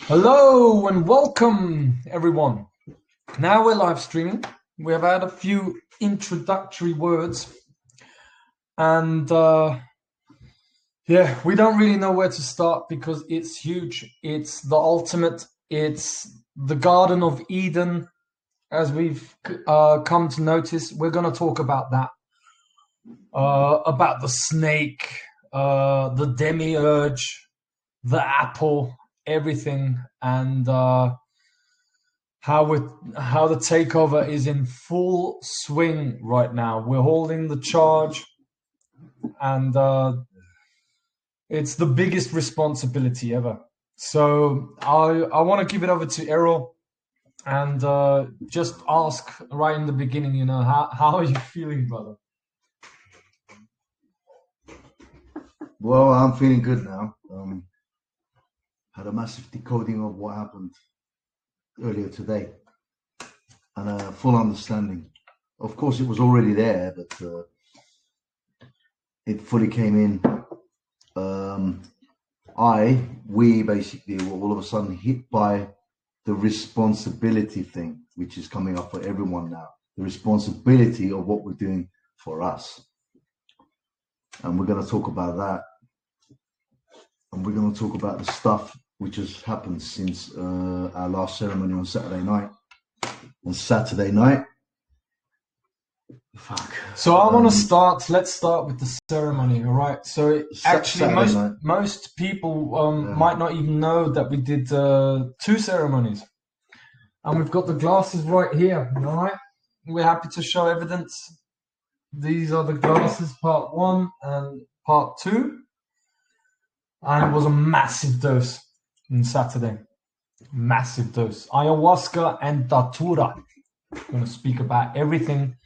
Hello and welcome, everyone. Now we're live streaming. We have had a few introductory words, and we don't really know where to start because it's huge. It's the ultimate. It's the Garden of Eden, as we've come to notice. We're going to talk about that, about the snake, the Demiurge, the apple, everything, and how the takeover is in full swing right now. We're holding the charge, and it's the biggest responsibility ever. So I want to give it over to Errol and just ask right in the beginning, how are you feeling, brother? Well, I'm feeling good now. Had a massive decoding of what happened earlier today and a full understanding. Of course, it was already there, but it fully came in. We basically were all of a sudden hit by the responsibility thing, which is coming up for everyone now. The responsibility of what we're doing for us. And we're going to talk about that. And we're going to talk about the stuff which has happened since our last ceremony on Saturday night. Fuck. So I want to start. Let's start with the ceremony, all right? So actually, most people might not even know that we did 2 ceremonies, and we've got the glasses right here. All right, we're happy to show evidence. These are the glasses, part 1 and part 2, and it was a massive dose on Saturday. Massive dose. Ayahuasca and Datura. I'm going to speak about everything.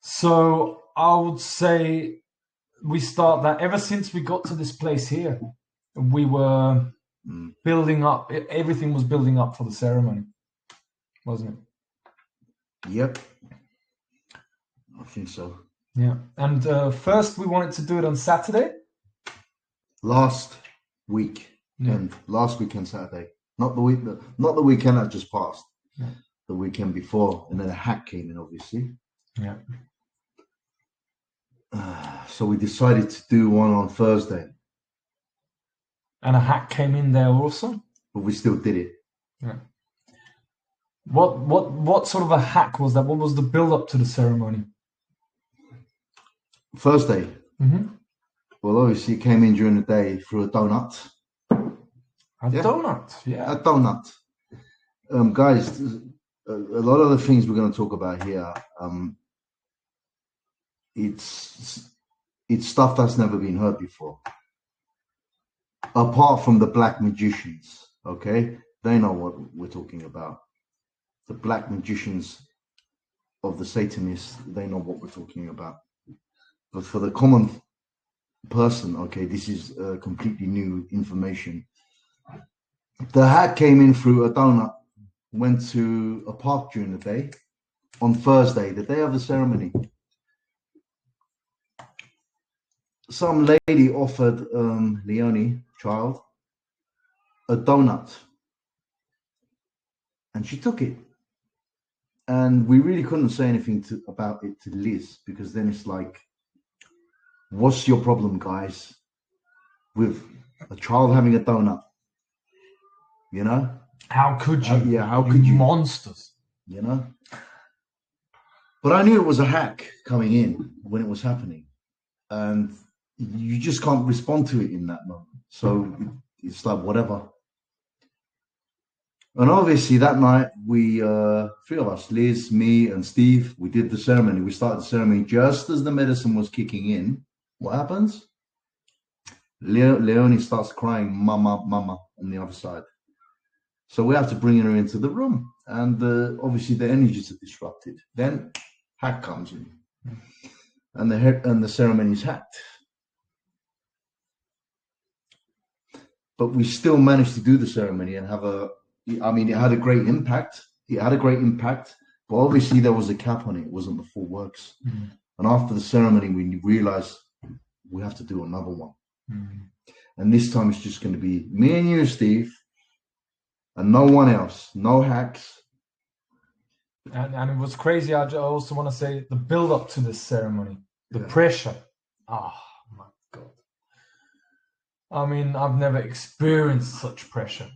So I would say we start that ever since we got to this place here, we were building up. Everything was building up for the ceremony, wasn't it? Yep. I think so. Yeah. And first we wanted to do it on Saturday. Last weekend Saturday. Not the weekend that just passed. Yeah. The weekend before. And then a hack came in, obviously. Yeah. So we decided to do one on Thursday. And a hack came in there also? But we still did it. Yeah. What sort of a hack was that? What was the build up to the ceremony? Thursday. Mm-hmm. Well, obviously it came in during the day through a donut. Donut, yeah. A donut. Guys, a lot of the things we're going to talk about here, it's stuff that's never been heard before. Apart from the black magicians, okay? They know what we're talking about. The black magicians of the Satanists, they know what we're talking about. But for the common person, okay, this is completely new information. The hack came in through a donut, went to a park during the day on Thursday, the day of the ceremony. Some lady offered Leonie, child, a donut, and she took it. And we really couldn't say anything about it to Liz, because then it's like, what's your problem, guys, with a child having a donut? You know? How could you? How could you? Monsters. You know? But I knew it was a hack coming in when it was happening. And you just can't respond to it in that moment. So it's like, whatever. And obviously that night, we, 3 of us, Liz, me, and Steve, we did the ceremony. We started the ceremony just as the medicine was kicking in. What happens? Leonie starts crying, mama, mama, on the other side. So we have to bring her into the room. And obviously the energies are disrupted. Then hack comes in. And the ceremony is hacked. But we still managed to do the ceremony and have it had a great impact. But obviously there was a cap on it. It wasn't the full works. Mm-hmm. And after the ceremony, we realized we have to do another one. Mm-hmm. And this time it's just going to be me and you, Steve, and no one else. No hacks. And it was crazy. I also want to say the build up to this ceremony, the pressure. Oh my God. I mean, I've never experienced such pressure.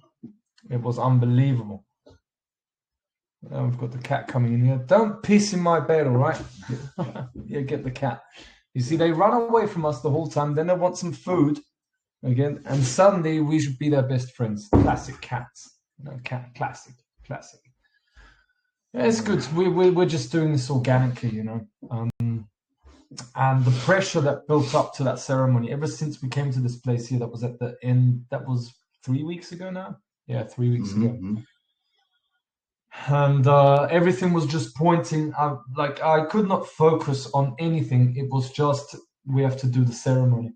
It was unbelievable. We've got the cat coming in here. Don't piss in my bed, all right? Yeah, get the cat. You see, they run away from us the whole time. Then they want some food again, and suddenly we should be their best friends. Classic cats. Classic. Yeah, it's good. We're just doing this organically, and the pressure that built up to that ceremony ever since we came to this place here, that was at the end. That was 3 weeks ago now. Yeah, 3 weeks ago. And everything was just pointing. Like I could not focus on anything. It was just we have to do the ceremony,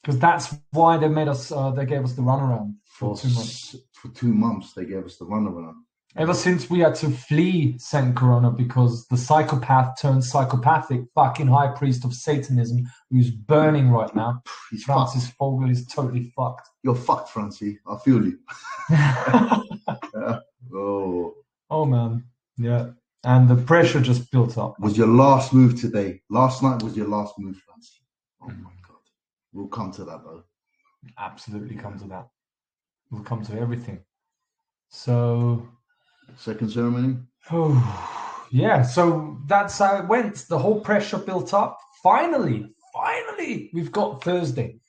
because that's why they made us. They gave us the runaround for 2 months. For 2 months, they gave us the runaround. Ever since we had to flee Saint Corona because the psychopath turned psychopathic fucking high priest of Satanism, who's burning right now. Francis Fogel is totally fucked. You're fucked, Francie. I feel you. Oh man, yeah. And the pressure just built up. Was your last move today? Last night was your last move, Francie. Oh my God. We'll come to that though. Absolutely come to that. We'll come to everything. So... Second ceremony? Oh, yeah. So that's how it went. The whole pressure built up. Finally, we've got Thursday.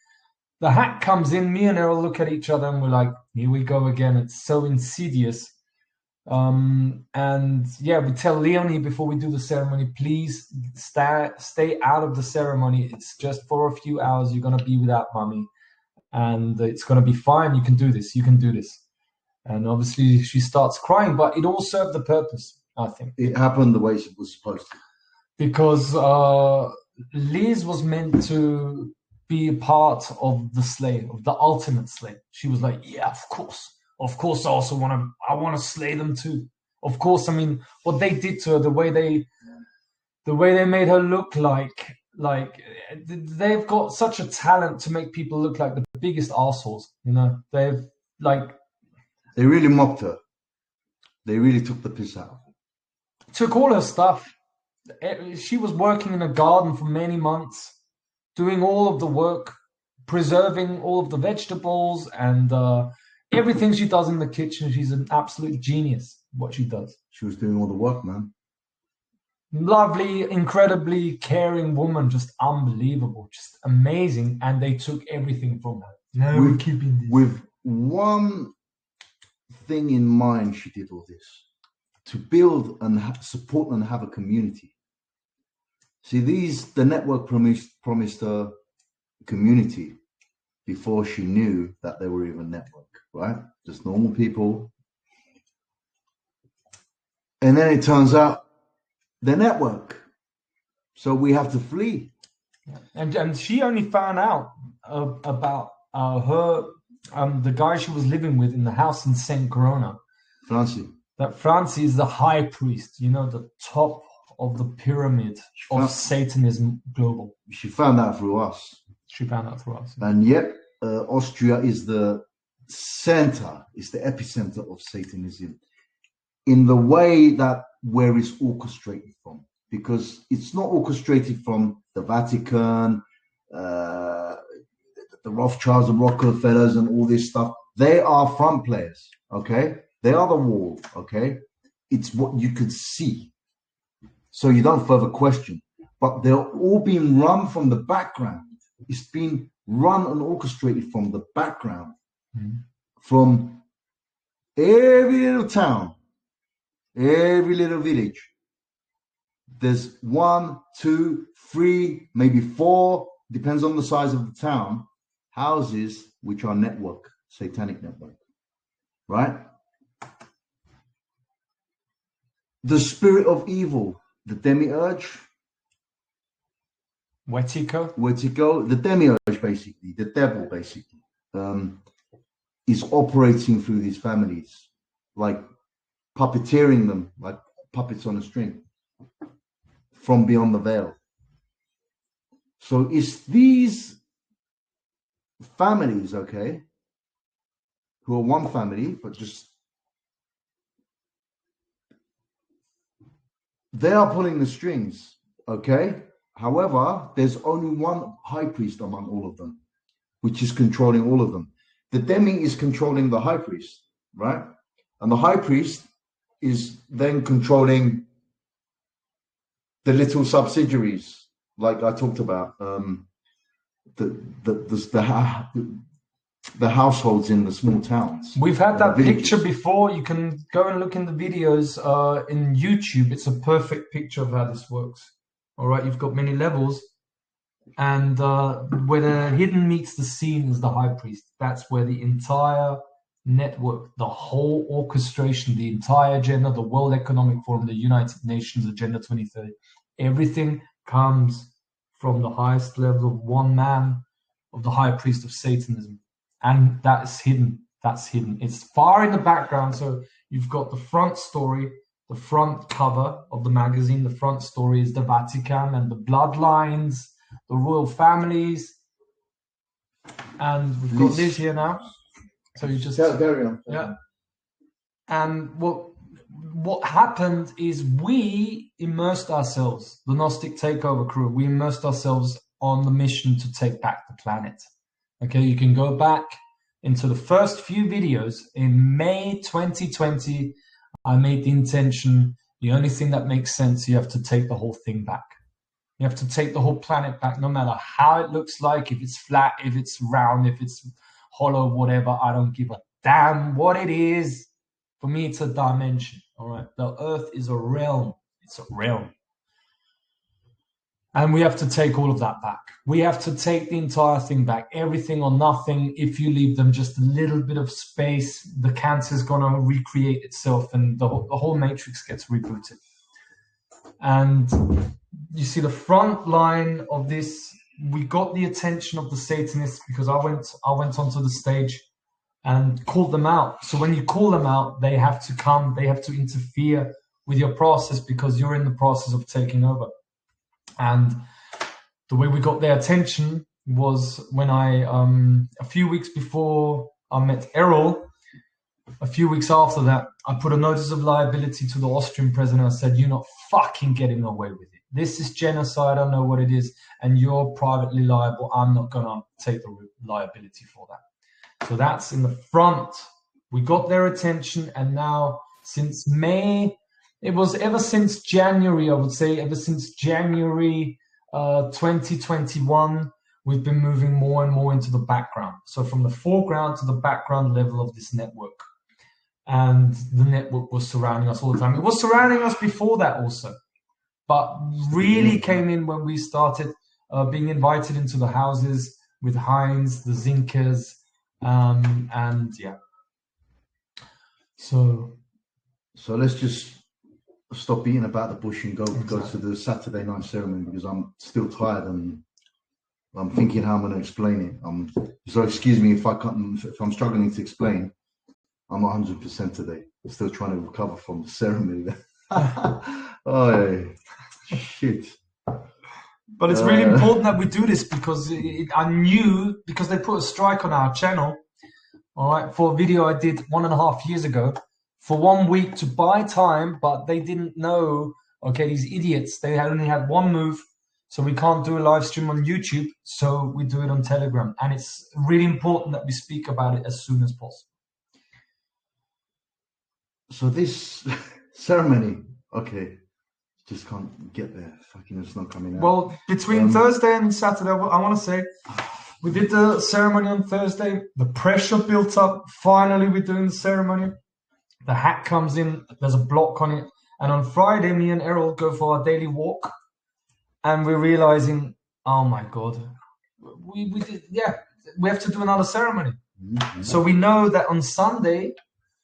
The hack comes in. Me and Errol look at each other and we're like, here we go again. It's so insidious. And yeah, we tell Leonie before we do the ceremony, please stay out of the ceremony. It's just for a few hours. You're going to be without mommy. And it's going to be fine. You can do this. And obviously she starts crying, but it all served the purpose, I think. It happened the way it was supposed to. Because Liz was meant to be a part of the slay, of the ultimate slay. She was like, yeah, of course. Of course, I also want to slay them too. Of course, I mean, what they did to her, the way they made her look like they've got such a talent to make people look like the biggest assholes, They really mocked her. They really took the piss out of her. Took all her stuff. She was working in a garden for many months, doing all of the work, preserving all of the vegetables and everything she does in the kitchen. She's an absolute genius, what she does. She was doing all the work, man. Lovely, incredibly caring woman, just unbelievable, just amazing. And they took everything from her. No, we're keeping this. With one thing in mind, she did all this to build and support and have a community. See, the network promised her community before she knew that they were even network, right? Just normal people. And then it turns out they're network. So we have to flee. And she only found out about her, the guy she was living with in the house in Saint Corona. Francie. That Francie is the high priest, the top of the pyramid of Satanism global. She found out through us. And yet, Austria is the center, is the epicenter of Satanism in the way that where it's orchestrated from. Because it's not orchestrated from the Vatican, the Rothschilds and Rockefellers and all this stuff. They are front players, okay? They are the wall, okay? It's what you could see. So you don't further question. But they're all being run from the background. It's been run and orchestrated from the background. From every little town, every little village. There's 1, 2, 3, maybe 4, depends on the size of the town, houses which are network, satanic network, right? The spirit of evil, the Demiurge, Wetiko, the Demiurge basically, the devil basically, is operating through these families, like puppeteering them, like puppets on a string, from beyond the veil. So it's these families, okay, who are one family, but just They are pulling the strings, okay? However, there's only one high priest among all of them, which is controlling all of them. The Demi is controlling the high priest, right? And the high priest is then controlling the little subsidiaries, like I talked about, the households in the small towns. We've had that villages. picture before. You can go and look in the videos in YouTube. It's a perfect picture of how this works. All right, you've got many levels, and where the hidden meets the seen is the high priest. That's where the entire network, the whole orchestration, the entire agenda, the World Economic Forum, the United Nations Agenda 2030, everything comes from the highest level of one man, of the high priest of Satanism. And that's hidden. That's hidden. It's far in the background. So you've got the front story, the front cover of the magazine. The front story is the Vatican and the bloodlines, the royal families. And we've got Liz here now. So you just carry on. Yeah. And what happened is we immersed ourselves, the Gnostic Takeover crew, we immersed ourselves on the mission to take back the planet. Okay, you can go back into the first few videos. In May 2020, I made the intention, the only thing that makes sense, you have to take the whole thing back. You have to take the whole planet back, no matter how it looks like, if it's flat, if it's round, if it's hollow, whatever. I don't give a damn what it is. For me, it's a dimension, all right? The Earth is a realm. It's a realm. And we have to take all of that back. We have to take the entire thing back, everything or nothing. If you leave them just a little bit of space, the cancer is going to recreate itself and the whole matrix gets rebooted. And you see the front line of this, we got the attention of the Satanists because I went onto the stage and called them out. So when you call them out, they have to come, they have to interfere with your process because you're in the process of taking over. And the way we got their attention was when I, a few weeks before I met Errol, a few weeks after that, I put a notice of liability to the Austrian president. I said, you're not fucking getting away with it. This is genocide. I know what it is. And you're privately liable. I'm not going to take the liability for that. So that's in the front. We got their attention. And now since May, it was ever since January, I would say, ever since January 2021, we've been moving more and more into the background. So from the foreground to the background level of this network. And the network was surrounding us all the time. It was surrounding us before that also, but really came in when we started being invited into the houses with Heinz, the Zinkers, and yeah. So let's just stop beating about the bush and go to the Saturday night ceremony because I'm still tired and I'm thinking how I'm going to explain it. So excuse me if I'm struggling to explain. I'm not 100% today. I'm still trying to recover from the ceremony. Oh, shit. But it's really important that we do this because I knew, because they put a strike on our channel, all right, for a video I did 1.5 years ago, for 1 week to buy time, but they didn't know, okay, these idiots, they only had one move, so we can't do a live stream on YouTube, so we do it on Telegram. And it's really important that we speak about it as soon as possible. So this ceremony, okay, just can't get there. Fucking it's not coming out. Well, between Thursday and Saturday, I want to say, we did the ceremony on Thursday. The pressure built up. Finally, we're doing the ceremony. The hat comes in. There's a block on it. And on Friday, me and Errol go for our daily walk. And we're realizing, oh my God, we have to do another ceremony. Mm-hmm. So we know that on Sunday,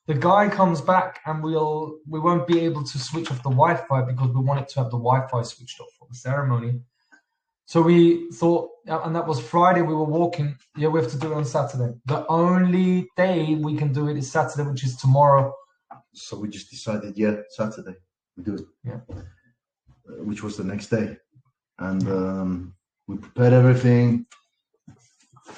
the guy comes back and we won't be able to switch off the Wi-Fi because we wanted to have the Wi-Fi switched off for the ceremony. So we thought, and that was Friday, we were walking, we have to do it on Saturday. The only day we can do it is Saturday, which is tomorrow. So we just decided, Saturday, we do it. Yeah. Which was the next day. And we prepared everything.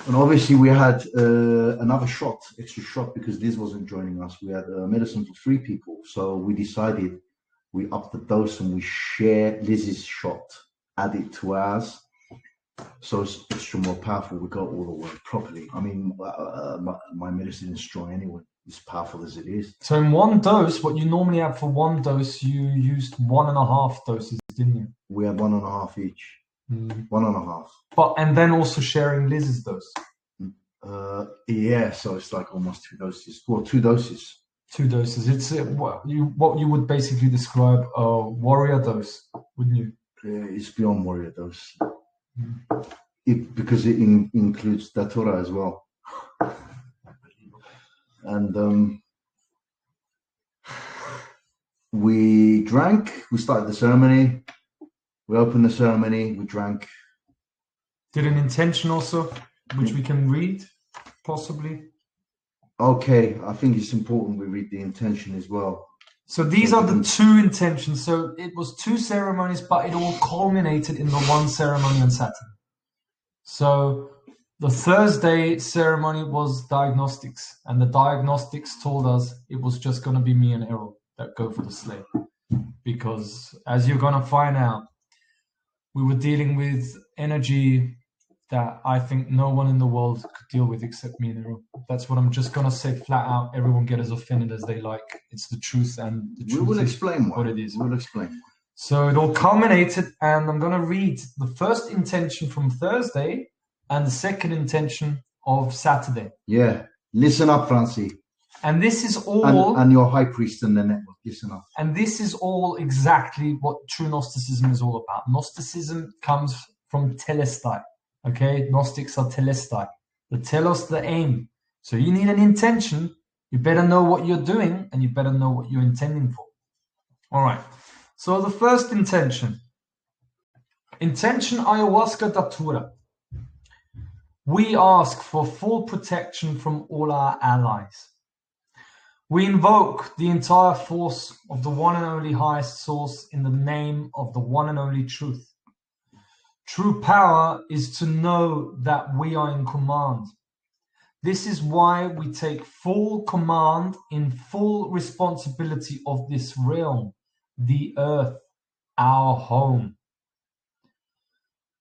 And obviously we had another extra shot, because Liz wasn't joining us. We had medicine for 3 people. So we decided we up the dose and we share Liz's shot, add it to ours. So it's extra more powerful. We got all the work properly. I mean, my medicine is strong anyway. As powerful as it is. So in one dose, what you normally have for one dose, you used 1.5 doses, didn't you? We had 1.5 each. 1.5. But and then also sharing Liz's dose. Yeah, so it's like almost 2 doses. Well, 2 doses. 2 doses. It's what you would basically describe a warrior dose, wouldn't you? It's beyond warrior dose. Because it includes Datura as well. And we drank. We started the ceremony. We opened the ceremony. We drank. Did an intention also, which we can read, possibly. Okay, I think it's important we read the intention as well. So these are the 2 intentions. So it was 2 ceremonies, but it all culminated in the one ceremony on Saturday. So the Thursday ceremony was diagnostics, and the diagnostics told us it was just going to be me and Errol that go for the slay. Because as you're going to find out, we were dealing with energy that I think no one in the world could deal with except me and Errol. That's what I'm just going to say flat out. Everyone get as offended as they like. It's the truth, and the truth will explain what it is. We'll explain. So it all culminated, and I'm going to read the first intention from Thursday and the second intention of Saturday. Yeah. Listen up, Francie. And this is all... And your high priest in the network, listen up. And this is all exactly what true Gnosticism is all about. Gnosticism comes from telestai. Okay? Gnostics are telestai. The telos, the aim. So you need an intention. You better know what you're doing, and you better know what you're intending for. All right. So the first intention. Intention Ayahuasca Datura. We ask for full protection from all our allies. We invoke the entire force of the one and only highest source in the name of the one and only truth. True power is to know that we are in command. This is why we take full command in full responsibility of this realm, the earth, our home.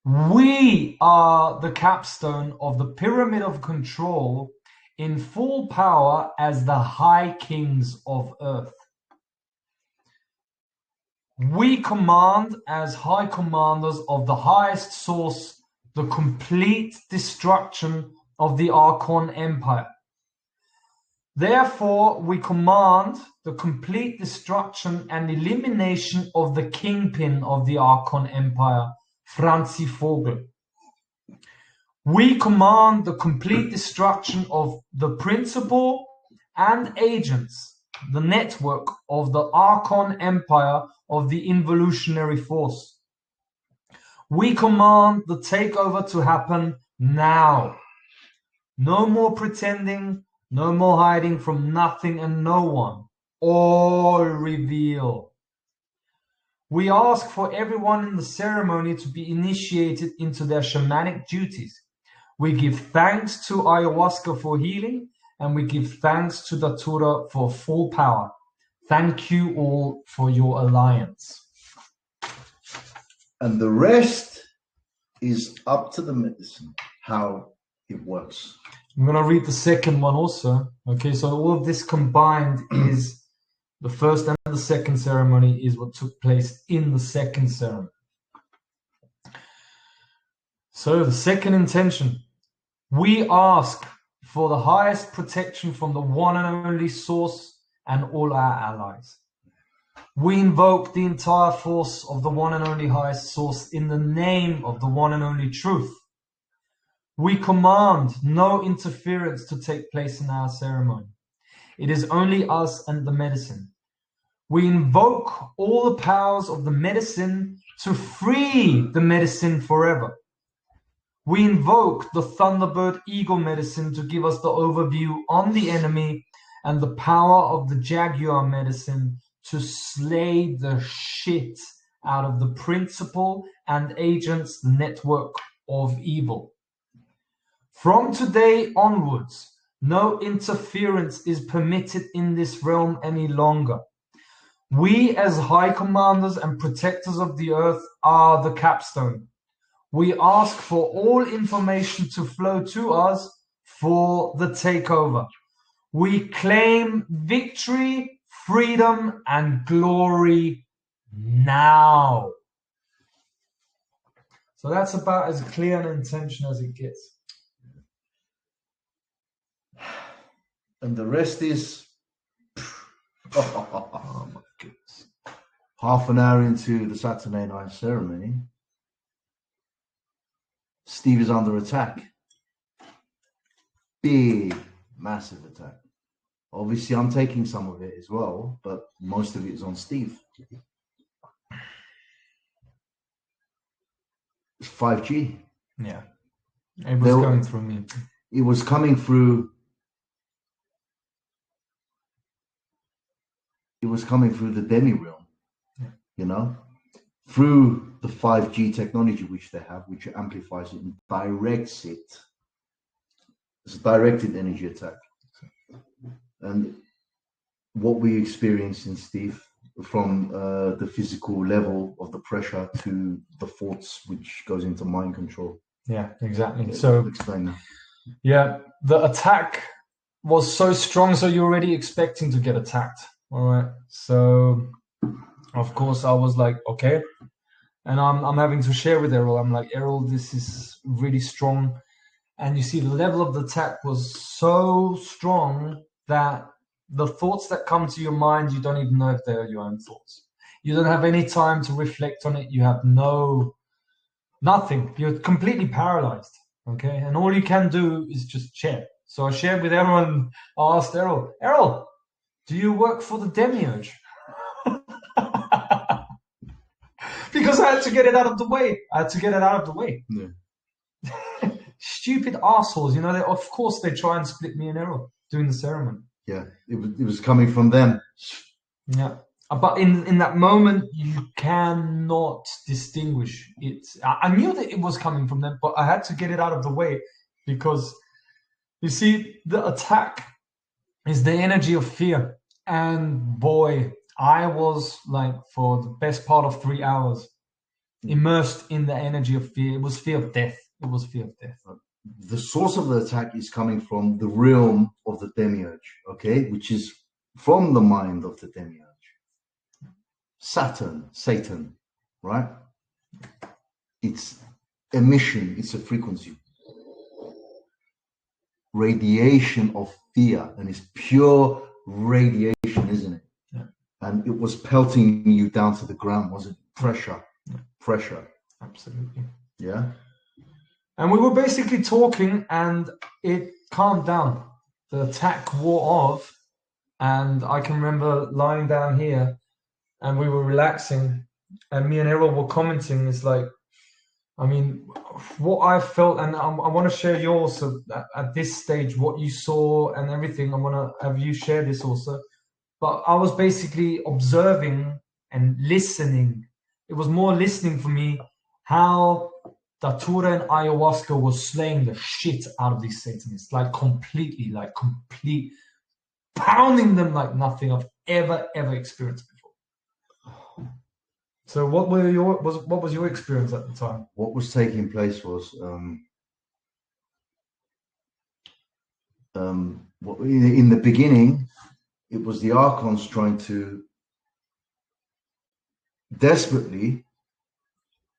We are the capstone of the pyramid of control in full power as the high kings of earth. We command as high commanders of the highest source the complete destruction of the Archon Empire. Therefore, we command the complete destruction and elimination of the kingpin of the Archon Empire, Franzi Vogel. We command the complete destruction of the principal and agents, the network of the Archon Empire of the involutionary force. We command the takeover to happen now. No more pretending, no more hiding from nothing and no one. All reveal. We ask for everyone in the ceremony to be initiated into their shamanic duties. We give thanks to Ayahuasca for healing, and we give thanks to Datura for full power. Thank you all for your alliance. And the rest is up to the medicine, how it works. I'm going to read the second one also. Okay, so all of this combined is the first and the second ceremony is what took place in the second ceremony. So the second intention. We ask for the highest protection from the one and only source and all our allies. We invoke the entire force of the one and only highest source in the name of the one and only truth. We command no interference to take place in our ceremony. It is only us and the medicine. We invoke all the powers of the medicine to free the medicine forever. We invoke the Thunderbird Eagle medicine to give us the overview on the enemy and the power of the Jaguar medicine to slay the shit out of the principal and agents network of evil. From today onwards, no interference is permitted in this realm any longer. We as high commanders and protectors of the earth are the capstone. We ask for all information to flow to us for the takeover. We claim victory, freedom, and glory now. So that's about as clear an intention as it gets. And the rest is oh my goodness. Half an hour into the Saturday night ceremony, Steve is under attack. Big, massive attack. Obviously, I'm taking some of it as well, but most of it is on Steve. It's 5G. Yeah. It was going through me. It was coming through. It was coming through the Demi realm, you know, through the 5G technology which they have, which amplifies it and directs it. It's a directed energy attack. And what we experienced in Steve, from the physical level of the pressure to the thoughts, which goes into mind control. Yeah, exactly. Yeah, so explain that. Yeah, the attack was so strong, so you're already expecting to get attacked. All right. So of course I was like, okay. And I'm having to share with Errol. I'm like, Errol, this is really strong. And you see the level of the attack was so strong that the thoughts that come to your mind, you don't even know if they're your own thoughts. You don't have any time to reflect on it. You have nothing. You're completely paralyzed. Okay. And all you can do is just share. So I shared with Errol and I asked Errol, do you work for the Demiurge? Because I had to get it out of the way. Yeah. Stupid assholes, you know. Of course, they try and split me and Errol during the ceremony. Yeah, it was coming from them. Yeah, but in that moment, you cannot distinguish it. I knew that it was coming from them, but I had to get it out of the way because, you see, the attack is the energy of fear. And boy, I was like, for the best part of 3 hours, immersed in the energy of fear. It was fear of death. The source of the attack is coming from the realm of the Demiurge, okay, which is from the mind of the Demiurge. Satan, right? It's emission, it's a frequency. Radiation of fear, and it's pure radiation, isn't it? Yeah. And it was pelting you down to the ground, wasn't it? Pressure. Absolutely. Yeah. And we were basically talking and it calmed down. The attack wore off, and I can remember lying down here and we were relaxing, and me and Errol were commenting. It's like, I mean, what I felt, and I want to share yours at this stage, what you saw and everything. I want to have you share this also. But I was basically observing and listening. It was more listening for me, how Datura and Ayahuasca was slaying the shit out of these Satanists, like complete, pounding them like nothing I've ever experienced before. So what was your experience at the time? What was taking place was in the beginning, it was the archons trying to desperately,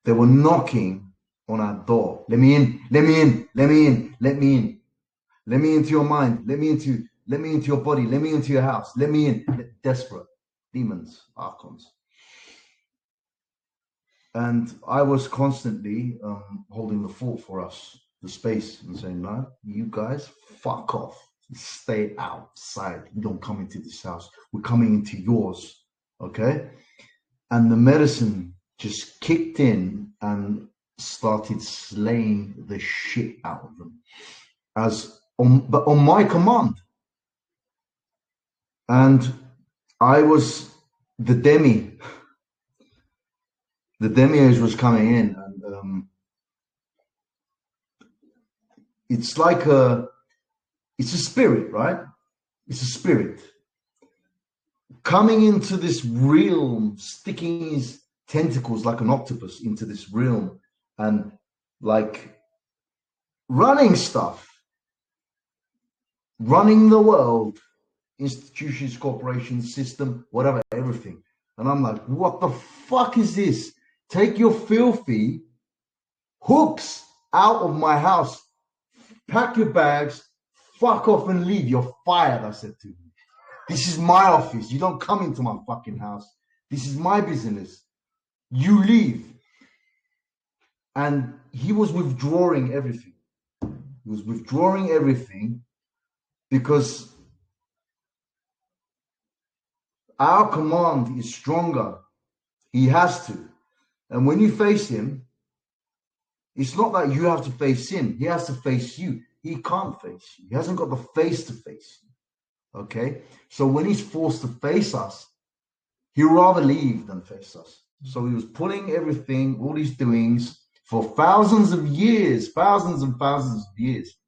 they were knocking on our door. Let me in, let me in, let me in, let me in. Let me into your mind, let me into your body, let me into your house, let me in. Desperate demons, archons. And I was constantly holding the fort for us, the space, and saying, no, you guys, fuck off. Stay outside. You don't come into this house. We're coming into yours. Okay? And the medicine just kicked in and started slaying the shit out of them. But on my command. And I was the Demi. The Demiurge was coming in, and it's like it's a spirit, right? It's a spirit. coming into this realm, sticking his tentacles like an octopus into this realm, and like running stuff, running the world, institutions, corporations, system, whatever, everything. And I'm like, what the fuck is this? Take your filthy hooks out of my house. Pack your bags, fuck off and leave. You're fired, I said to him. This is my office. You don't come into my fucking house. This is my business. You leave. And he was withdrawing everything. He was withdrawing everything because our command is stronger. He has to. And when you face him, it's not that you have to face him. He has to face you. He can't face you. He hasn't got the face to face you. Okay? So when he's forced to face us, he'd rather leave than face us. So he was pulling everything, all these doings for thousands of years, thousands and thousands of years.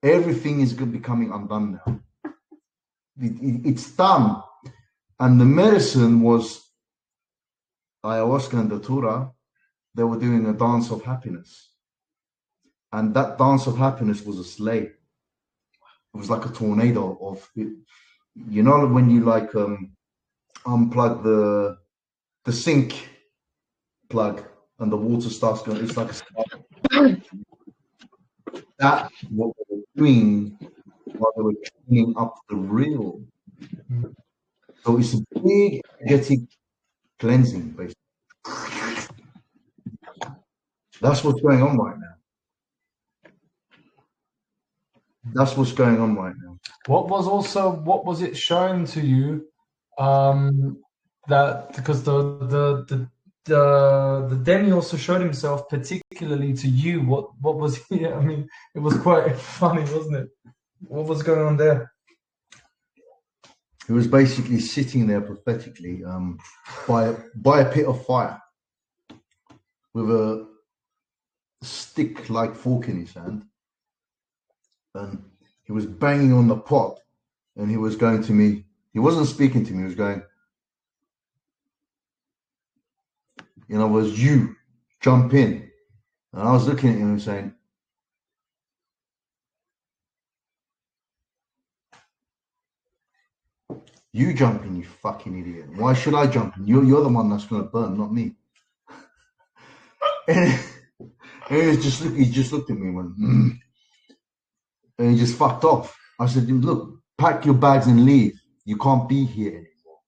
Everything is becoming undone now. It's done. And the medicine was Ayahuasca and Datura. They were doing a dance of happiness. And that dance of happiness was a sleigh. It was like a tornado of it. You know, when you like unplug the sink plug and the water starts going, it's like a that's what they were doing while they were cleaning up the real. So it's a big energetic cleansing, basically. That's what's going on right now. That's what's going on right now. What was it showing to you? That because the Demi also showed himself particularly to you. What was he? I mean, it was quite funny, wasn't it? What was going on there? He was basically sitting there prophetically by a pit of fire with a stick-like fork in his hand, and he was banging on the pot, and he was going to me. He wasn't speaking to me. He was going, in other words, you jump in. And I was looking at him and saying, you jump in, you fucking idiot. Why should I jump in? You're the one that's going to burn, not me. And he just looked at me and went, and he just fucked off. I said, look, pack your bags and leave. You can't be here anymore.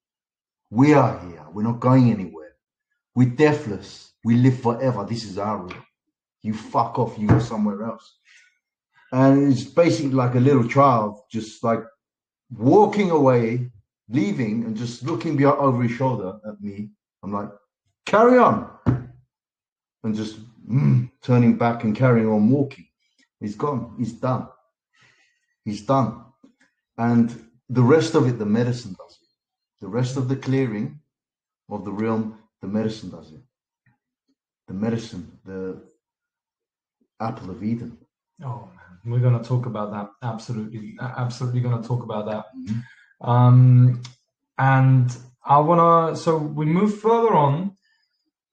We are here. We're not going anywhere. We're deathless. We live forever. This is our room. You fuck off. You go somewhere else. And it's basically like a little child just like walking away, leaving, and just looking over his shoulder at me. I'm like, carry on. And just turning back and carrying on walking. He's gone. He's done. He's done. And the rest of it, the medicine does it. The rest of the clearing of the realm, the medicine does it. The medicine, the apple of Eden. Oh man, we're going to talk about that. Absolutely going to talk about that. And I want to. So we move further on,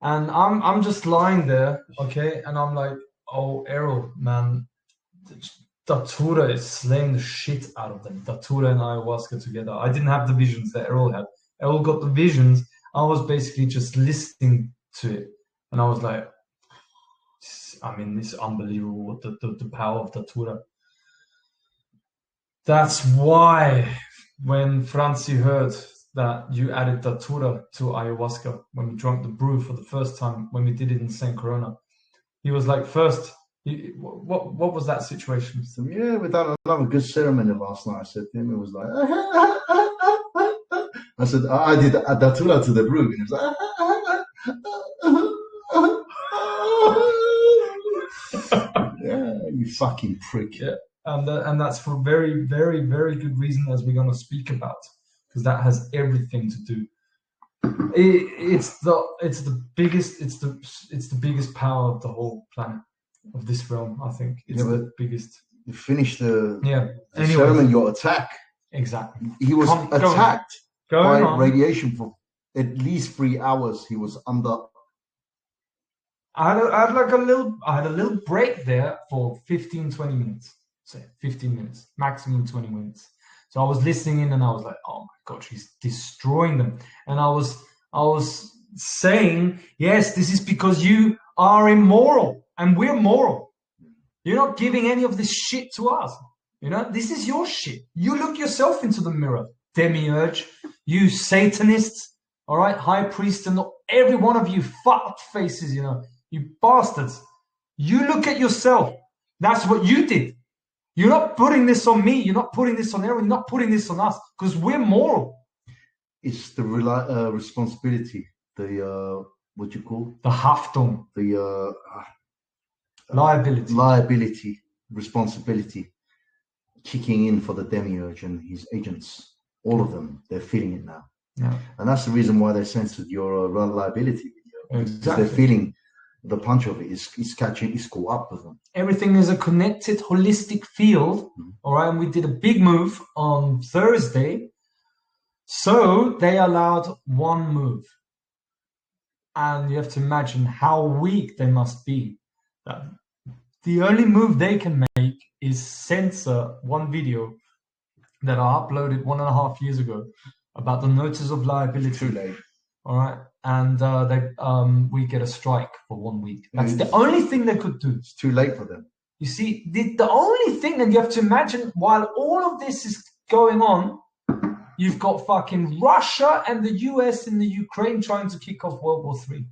and I'm just lying there, okay, and I'm like, oh, Errol, man. Datura is slaying the shit out of them. Datura and Ayahuasca together. I didn't have the visions that Errol had. Errol got the visions. I was basically just listening to it. And I was like, I mean, it's unbelievable, the power of Datura. That's why when Franzi heard that you added Datura to Ayahuasca, when we drank the brew for the first time, when we did it in St. Corona, he was like, first, what was that situation? So, yeah, we done another good ceremony last night. I said to him, it was like, I said, I did a Datura to the brew. And he was like, yeah, you fucking prick. Yeah, and that's for very, very, very good reason, as we're going to speak about, because that has everything to do. It's the biggest power of the whole planet, of this realm. I think it's the biggest. You finished the anyway, ceremony, your attack. Exactly. He was attacked by radiation for at least 3 hours. He was under. I had a little break there for 15, 20 minutes. Say 15 minutes, maximum 20 minutes. So I was listening in and I was like, oh my God, she's destroying them. And I was saying, yes, this is because you are immoral and we're moral. You're not giving any of this shit to us. You know, this is your shit. You look yourself into the mirror, Demiurge, you Satanists, all right, high priest, and every one of you fuck faces, you know, you bastards. You look at yourself. That's what you did. You're not putting this on me. You're not putting this on everyone. You're not putting this on us because we're moral. It's the responsibility, the what you call? The Haftung. The liability. Liability, responsibility, kicking in for the Demiurge and his agents. All of them, they're feeling it now. Yeah. And that's the reason why they censored your liability video. Exactly. Because they're feeling the punch of it is catching, is caught up with them. Everything is a connected, holistic field. All right. And we did a big move on Thursday. So they allowed one move. And you have to imagine how weak they must be. The only move they can make is censor one video that I uploaded 1.5 years ago about the notice of liability. Too late. All right. And we get a strike for 1 week. That's the only thing they could do. It's too late for them. You see, the only thing, and you have to imagine, while all of this is going on, you've got fucking Russia and the US and the Ukraine trying to kick off World War III.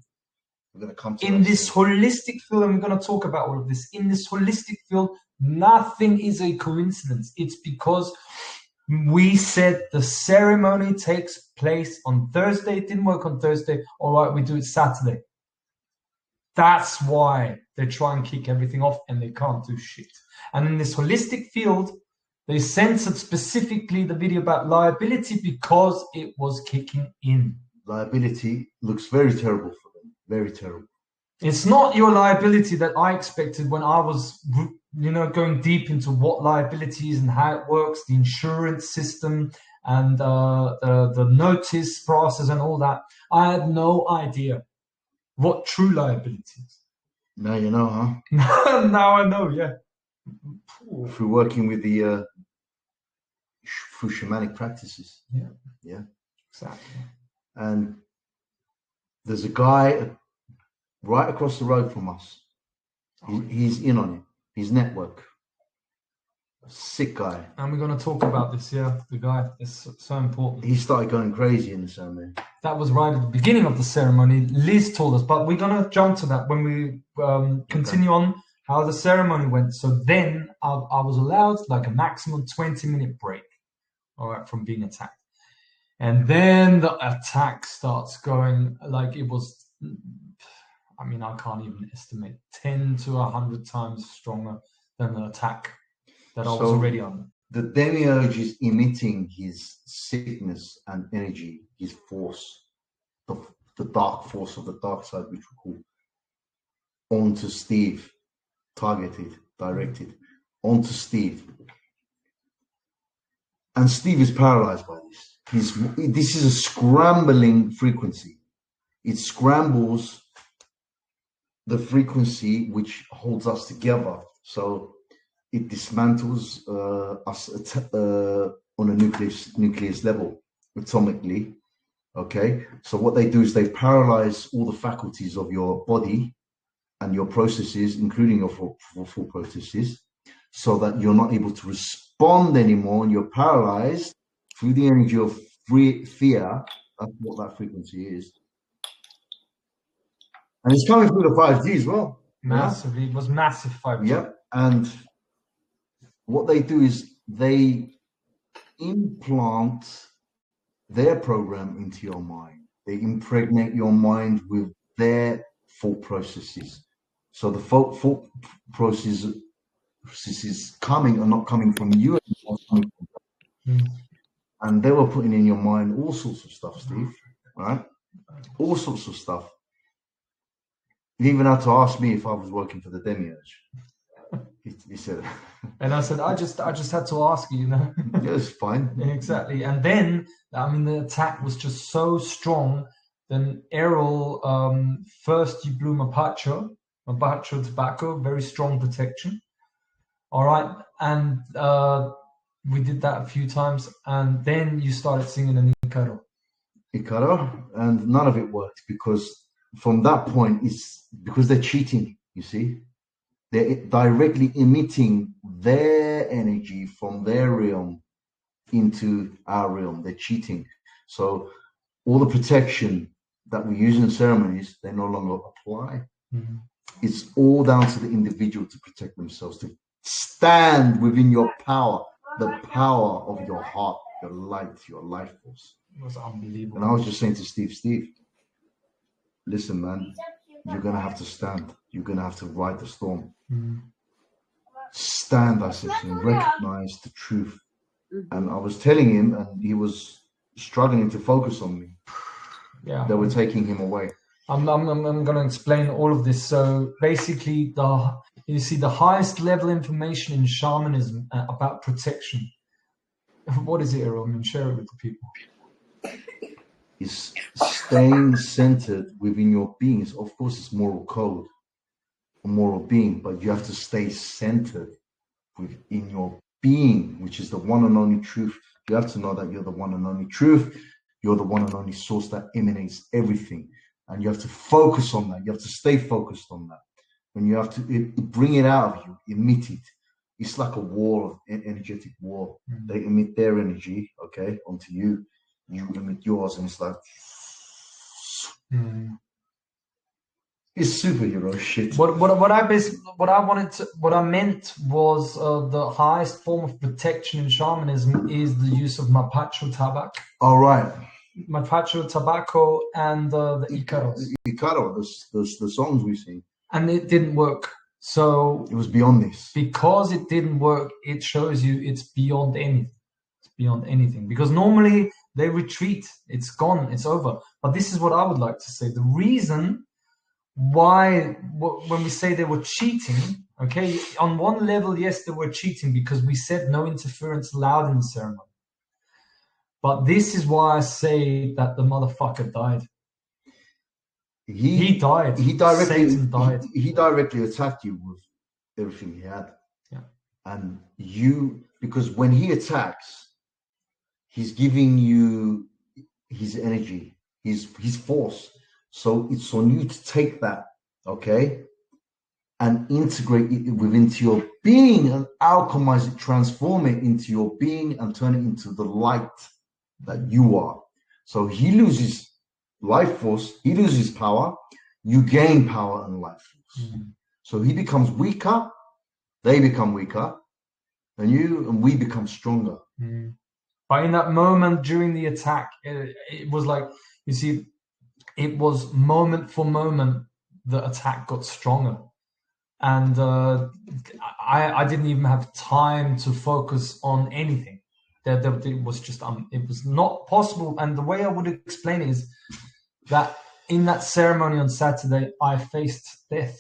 We're going to come to in this holistic field, and we're going to talk about all of this. In this holistic field, nothing is a coincidence. It's because we said the ceremony takes place on Thursday. It didn't work on Thursday. All right, we do it Saturday. That's why they try and kick everything off, and they can't do shit. And in this holistic field, they censored specifically the video about liability because it was kicking in. Liability looks very terrible for them. Very terrible. It's not your liability that I expected when I was, going deep into what liability is and how it works, the insurance system and the notice process and all that. I had no idea what true liability is. Now you know, huh? Now I know, yeah. Through working with the through shamanic practices. Yeah. Exactly. And there's a guy right across the road from us. He's in on it. His network. A sick guy. And we're going to talk about this, the guy. It's so important. He started going crazy in the ceremony. That was right at the beginning of the ceremony. Liz told us, but we're going to jump to that when we continue on how the ceremony went. So then I was allowed like a maximum 20-minute break, all right, from being attacked. And then the attack starts going like it was, I can't even estimate, 10 to 100 times stronger than the attack that I was already on. The Demiurge is emitting his sickness and energy, his force, the dark force of the dark side, which we call, onto Steve, targeted, directed, onto Steve. And Steve is paralyzed by this. This is a scrambling frequency. It scrambles the frequency which holds us together. So it dismantles us on a nucleus level, atomically. Okay. So what they do is they paralyze all the faculties of your body and your processes, including your full processes, so that you're not able to respond anymore, and you're paralyzed through the energy of fear. That's what that frequency is. And it's coming through the 5G as well. Massively. It was massive 5G. Yep. And what they do is they implant their program into your mind. They impregnate your mind with their thought processes. So the thought processes coming are not coming from you anymore, coming from them. And they were putting in your mind all sorts of stuff, Steve. Right? All sorts of stuff. You even had to ask me if I was working for the Demiurge. He said, and I said, I just had to ask you, you know. Yeah, it's fine. Exactly. And then, I mean, the attack was just so strong. Then Errol, first you blew Mapacho tobacco, very strong protection. All right. And we did that a few times. And then you started singing an Icaro, and none of it worked because from that point, it's because they're cheating, you see. They're directly emitting their energy from their realm into our realm. They're cheating. So all the protection that we use in ceremonies, they no longer apply. Mm-hmm. It's all down to the individual to protect themselves, to stand within your power, the power of your heart, your light, your life force. It was unbelievable. And I was just saying to Steve, listen, man, you're going to have to stand. You're going to have to ride the storm. Mm-hmm. Stand, I said to him, recognize the truth. And I was telling him, and he was struggling to focus on me. Yeah, they were taking him away. I'm going to explain all of this. So basically, you see the highest level information in shamanism about protection. What is it, Errol? I mean, share it with the people. Is staying centered within your beings. Of course, it's moral code, a moral being, but you have to stay centered within your being, which is the one and only truth. You have to know that you're the one and only truth. You're the one and only source that emanates everything. And you have to focus on that. You have to stay focused on that. And you have to bring it out of you, emit it. It's like a war, an energetic war. Mm-hmm. They emit their energy, okay, onto you. You emit yours, and it's like it's superhero shit. What I meant was the highest form of protection in shamanism is the use of Mapacho tobacco. All right. Mapacho tobacco and the Icaro. Icaro, the songs we sing. And it didn't work. So it was beyond this. Because it didn't work, it shows you it's beyond anything. It's beyond anything. Because normally they retreat. It's gone. It's over. But this is what I would like to say. The reason why, when we say they were cheating, okay, on one level, yes, they were cheating because we said no interference allowed in the ceremony. But this is why I say that the motherfucker died. He died. Satan died. He directly attacked you with everything he had. Yeah. And you, because when he attacks, he's giving you his energy, his force. So it's on you to take that, okay, and integrate it into your being and alchemize it, transform it into your being and turn it into the light that you are. So he loses life force, he loses power, you gain power and life force. Mm-hmm. So he becomes weaker, they become weaker, and we become stronger. Mm-hmm. But in that moment during the attack, it was like, you see, it was moment for moment, the attack got stronger. And I didn't even have time to focus on anything. It was just, it was not possible. And the way I would explain it is that in that ceremony on Saturday, I faced death.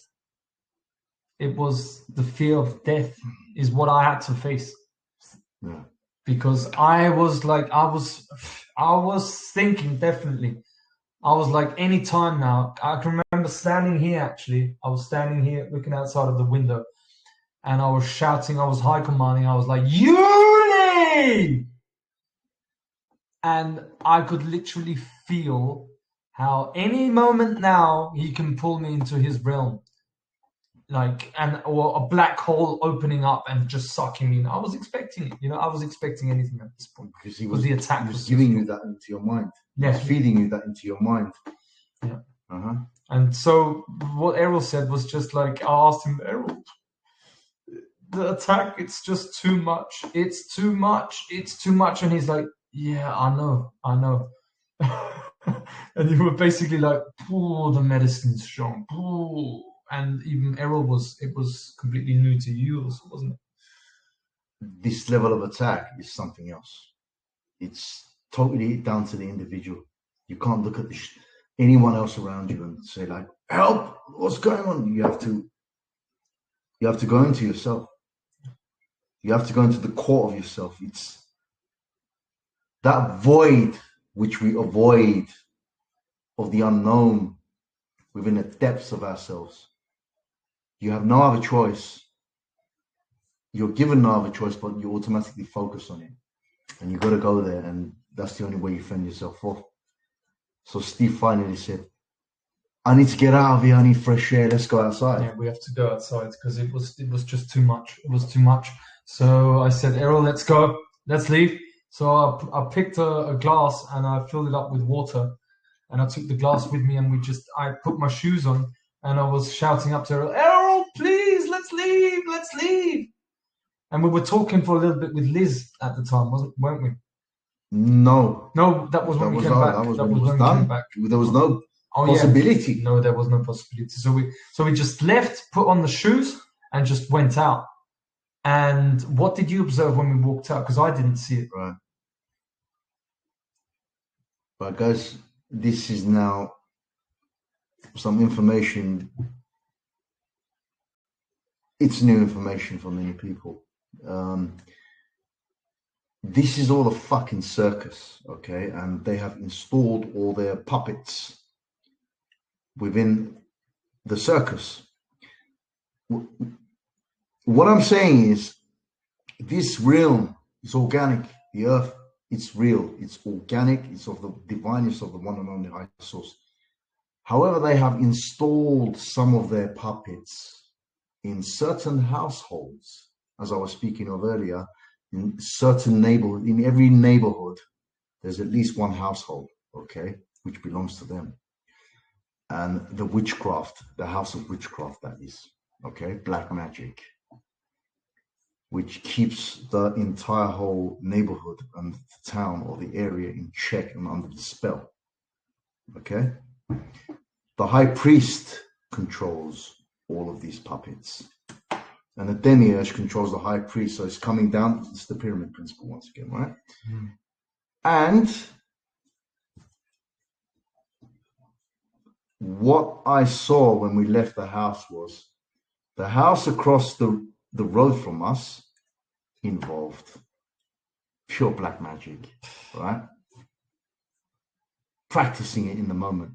It was the fear of death is what I had to face. Yeah. Because I was like, I was thinking definitely. I was like, any time now. I can remember standing here, actually. I was standing here looking outside of the window. And I was shouting, I was high commanding. I was like, Uni! And I could literally feel how any moment now he can pull me into his realm. Like, or a black hole opening up and just sucking me in. I was expecting it, I was expecting anything at this point. Because the attack was giving you that into your mind. Yeah. Feeding you that into your mind. Yeah. Uh-huh. And so what Errol said was just like, I asked him, Errol, the attack, it's just too much. It's too much. It's too much. And he's like, yeah, I know. And you were basically like, the medicine's strong. And even Errol it was completely new to you, wasn't it? This level of attack is something else. It's totally down to the individual. You can't look at anyone else around you and say like, help, what's going on? You have to go into yourself. You have to go into the core of yourself. It's that void which we avoid of the unknown within the depths of ourselves. You have no other choice. You're given no other choice, but you automatically focus on it. And you've got to go there, and that's the only way you fend yourself off. So Steve finally said, I need to get out of here, I need fresh air, let's go outside. Yeah, we have to go outside because it was just too much. It was too much. So I said, Errol, let's go, let's leave. So I picked a glass and I filled it up with water, and I took the glass with me, and I put my shoes on, and I was shouting up to Errol, Errol, please, let's leave. And we were talking for a little bit with Liz at the time, weren't we? No, that was when we came back. That was when we came back. There was no possibility. Yeah. No, there was no possibility. So we just left, put on the shoes, and just went out. And what did you observe when we walked out? Because I didn't see it. Right. But guys, this is now some information. It's new information for many people. This is all a fucking circus, okay? And they have installed all their puppets within the circus. What I'm saying is, this realm is organic. The earth, it's real. It's organic. It's of the divineness of the one and only high source. However, they have installed some of their puppets in certain households, as I was speaking of earlier. In certain neighborhood, in every neighborhood, there's at least one household, okay, which belongs to them. And the witchcraft, the house of witchcraft, that is, okay, black magic, which keeps the entire whole neighborhood and the town or the area in check and under the spell, okay? The high priest controls all of these puppets. And the Demiurge controls the high priest, so it's coming down. It's the pyramid principle once again, right? Mm. And what I saw when we left the house was the house across the road from us involved pure black magic, right? Practicing it in the moment.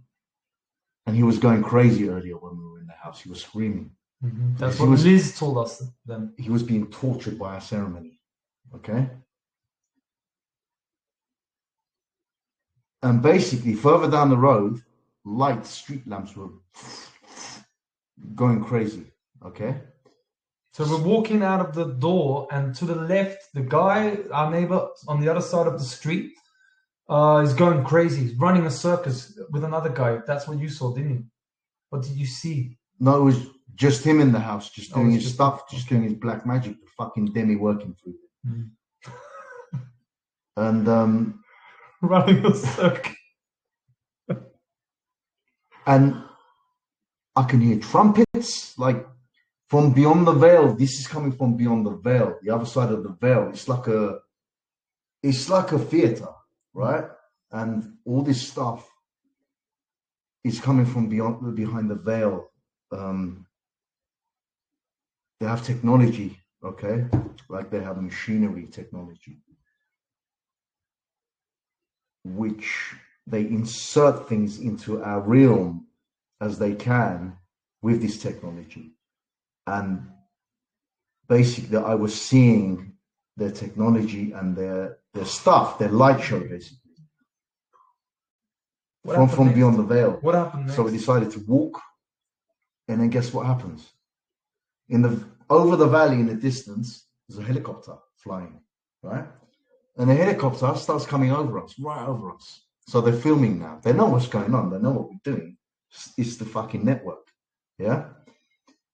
And he was going crazy earlier when we were in the house. He was screaming. Mm-hmm. That's what Liz told us then. He was being tortured by our ceremony, okay? And basically, further down the road, street lamps were going crazy, okay? So we're walking out of the door, and to the left, the guy, our neighbor on the other side of the street, is going crazy. He's running a circus with another guy. That's what you saw, didn't you? What did you see? No, it was just him in the house, just doing his stuff, just doing his black magic, the fucking Demi working through it. Mm. And running a circus. And I can hear trumpets, like from beyond the veil. This is coming from beyond the veil, the other side of the veil. It's like a theater, right? And all this stuff is coming from behind the veil. They have technology, okay? Like they have machinery technology, which they insert things into our realm as they can with this technology. And basically, I was seeing their technology and their stuff, their light show, basically. From beyond the veil. What happened next? So we decided to walk, and then guess what happens? Over the valley in the distance, there's a helicopter flying, right? And the helicopter starts coming over us, right over us. So they're filming now. They know what's going on. They know what we're doing. It's the fucking network, yeah?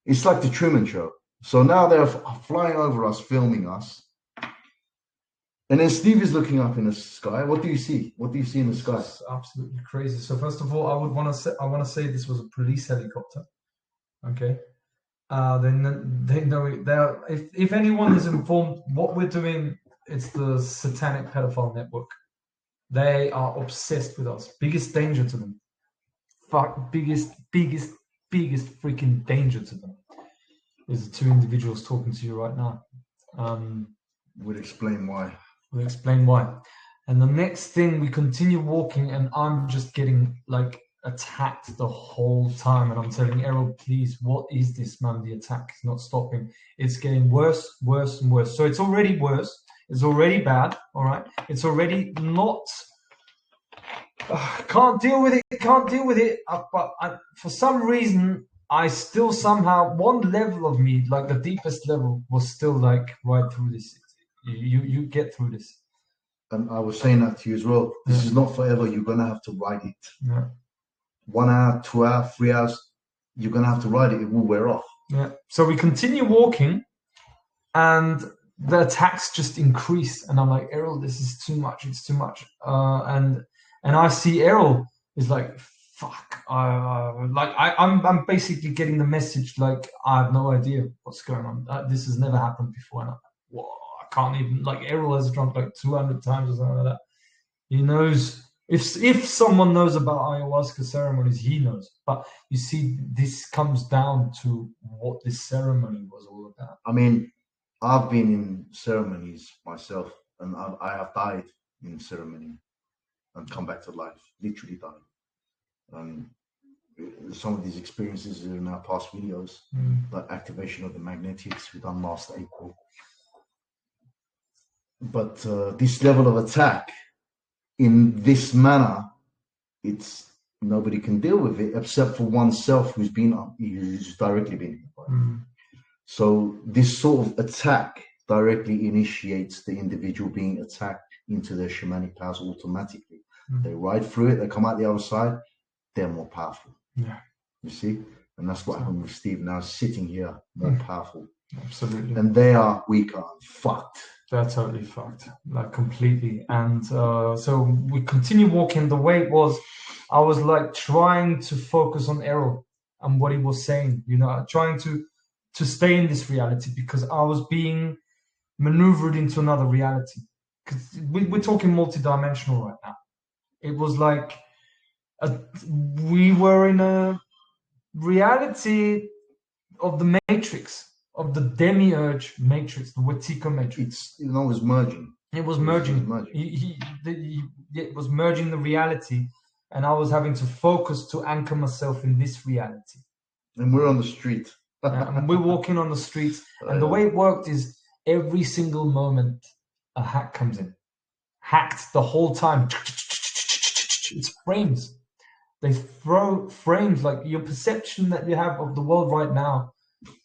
It's like the Truman Show. So now they're flying over us, filming us. And then Steve is looking up in the sky. What do you see? What do you see in the sky? It's absolutely crazy. So first of all, I want to say this was a police helicopter. Okay. Then they know it. If anyone is informed what we're doing, it's the satanic pedophile network. They are obsessed with us. Biggest danger to them. Biggest freaking danger to them is the two individuals talking to you right now. We'll explain why. We'll explain why. And the next thing, we continue walking, and I'm just getting like attacked the whole time. And I'm telling Errol, please, what is this, man? The attack is not stopping. It's getting worse, worse, and worse. So it's already worse. It's already bad. All right. It's already not. Can't deal with it. Can't deal with it. But for some reason, I still somehow, one level of me, like the deepest level, was still like, right through this. You get through this. And I was saying that to you as well. This is not forever. You're gonna have to ride it. Yeah. 1 hour, 2 hours, 3 hours. You're gonna have to ride it. It will wear off. Yeah. So we continue walking, and the attacks just increase. And I'm like, Errol, this is too much. It's too much. And I see Errol is like, fuck. I'm basically getting the message like, I have no idea what's going on. This has never happened before. And I'm like, whoa. Can't even, like, Errol has drunk like 200 times or something like that. He knows, if someone knows about ayahuasca ceremonies, he knows. But you see, this comes down to what this ceremony was all about. I mean, I've been in ceremonies myself, and I have died in ceremony and come back to life, literally died. Some of these experiences are in our past videos, like activation of the magnetics we done last April. But this level of attack in this manner, it's nobody can deal with it except for oneself who's directly been hit. So this sort of attack directly initiates the individual being attacked into their shamanic powers automatically. They ride through it, they come out the other side, they're more powerful. Yeah. You see? And that's what happened with Steve now, sitting here, more powerful. Absolutely. And they are weaker and fucked. They're totally fucked, like completely. And so we continue walking. The way it was, I was like trying to focus on Errol and what he was saying, you know, trying to stay in this reality, because I was being maneuvered into another reality. Because we're talking multidimensional right now. It was like we were in a reality of the Matrix, of the Demiurge Matrix, the Wetiko Matrix. It was merging. It was merging. It was merging the reality, and I was having to focus to anchor myself in this reality. And we're on the street. And we're walking on the streets. And the way it worked is every single moment a hack comes in. Hacked the whole time. It's frames. They throw frames, like your perception that you have of the world right now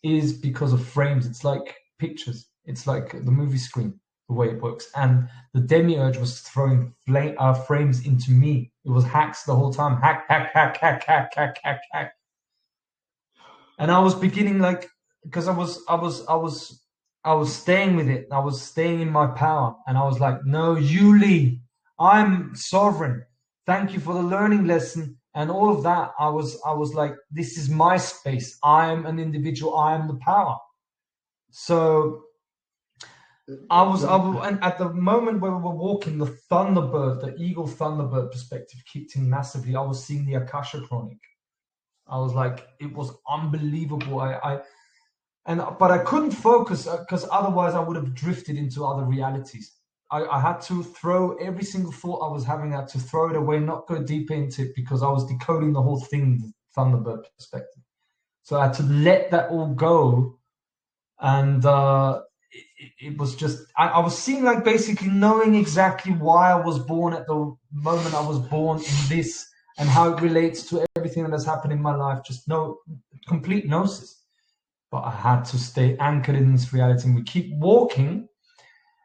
is because of frames. It's like pictures. It's like the movie screen, the way it works. And the Demiurge was throwing frames into me. It was hacks the whole time. Hack, hack, hack, hack, hack, hack, hack, hack. And I was beginning, like, because I was staying with it. I was staying in my power. And I was like, no, you lead. I'm sovereign. Thank you for the learning lesson. And all of that, I was like, this is my space. I am an individual. I am the power. So and at the moment where we were walking, the Thunderbird, the Eagle Thunderbird perspective kicked in massively. I was seeing the Akasha Chronic. I was like, it was unbelievable. But I couldn't focus, because otherwise I would have drifted into other realities. I had to throw every single thought I was having. I had to throw it away, not go deep into it, because I was decoding the whole thing, the Thunderbird perspective. So I had to let that all go. And it was just, I was seeing, like, basically knowing exactly why I was born at the moment I was born in this, and how it relates to everything that has happened in my life. Just complete gnosis. But I had to stay anchored in this reality, and we keep walking.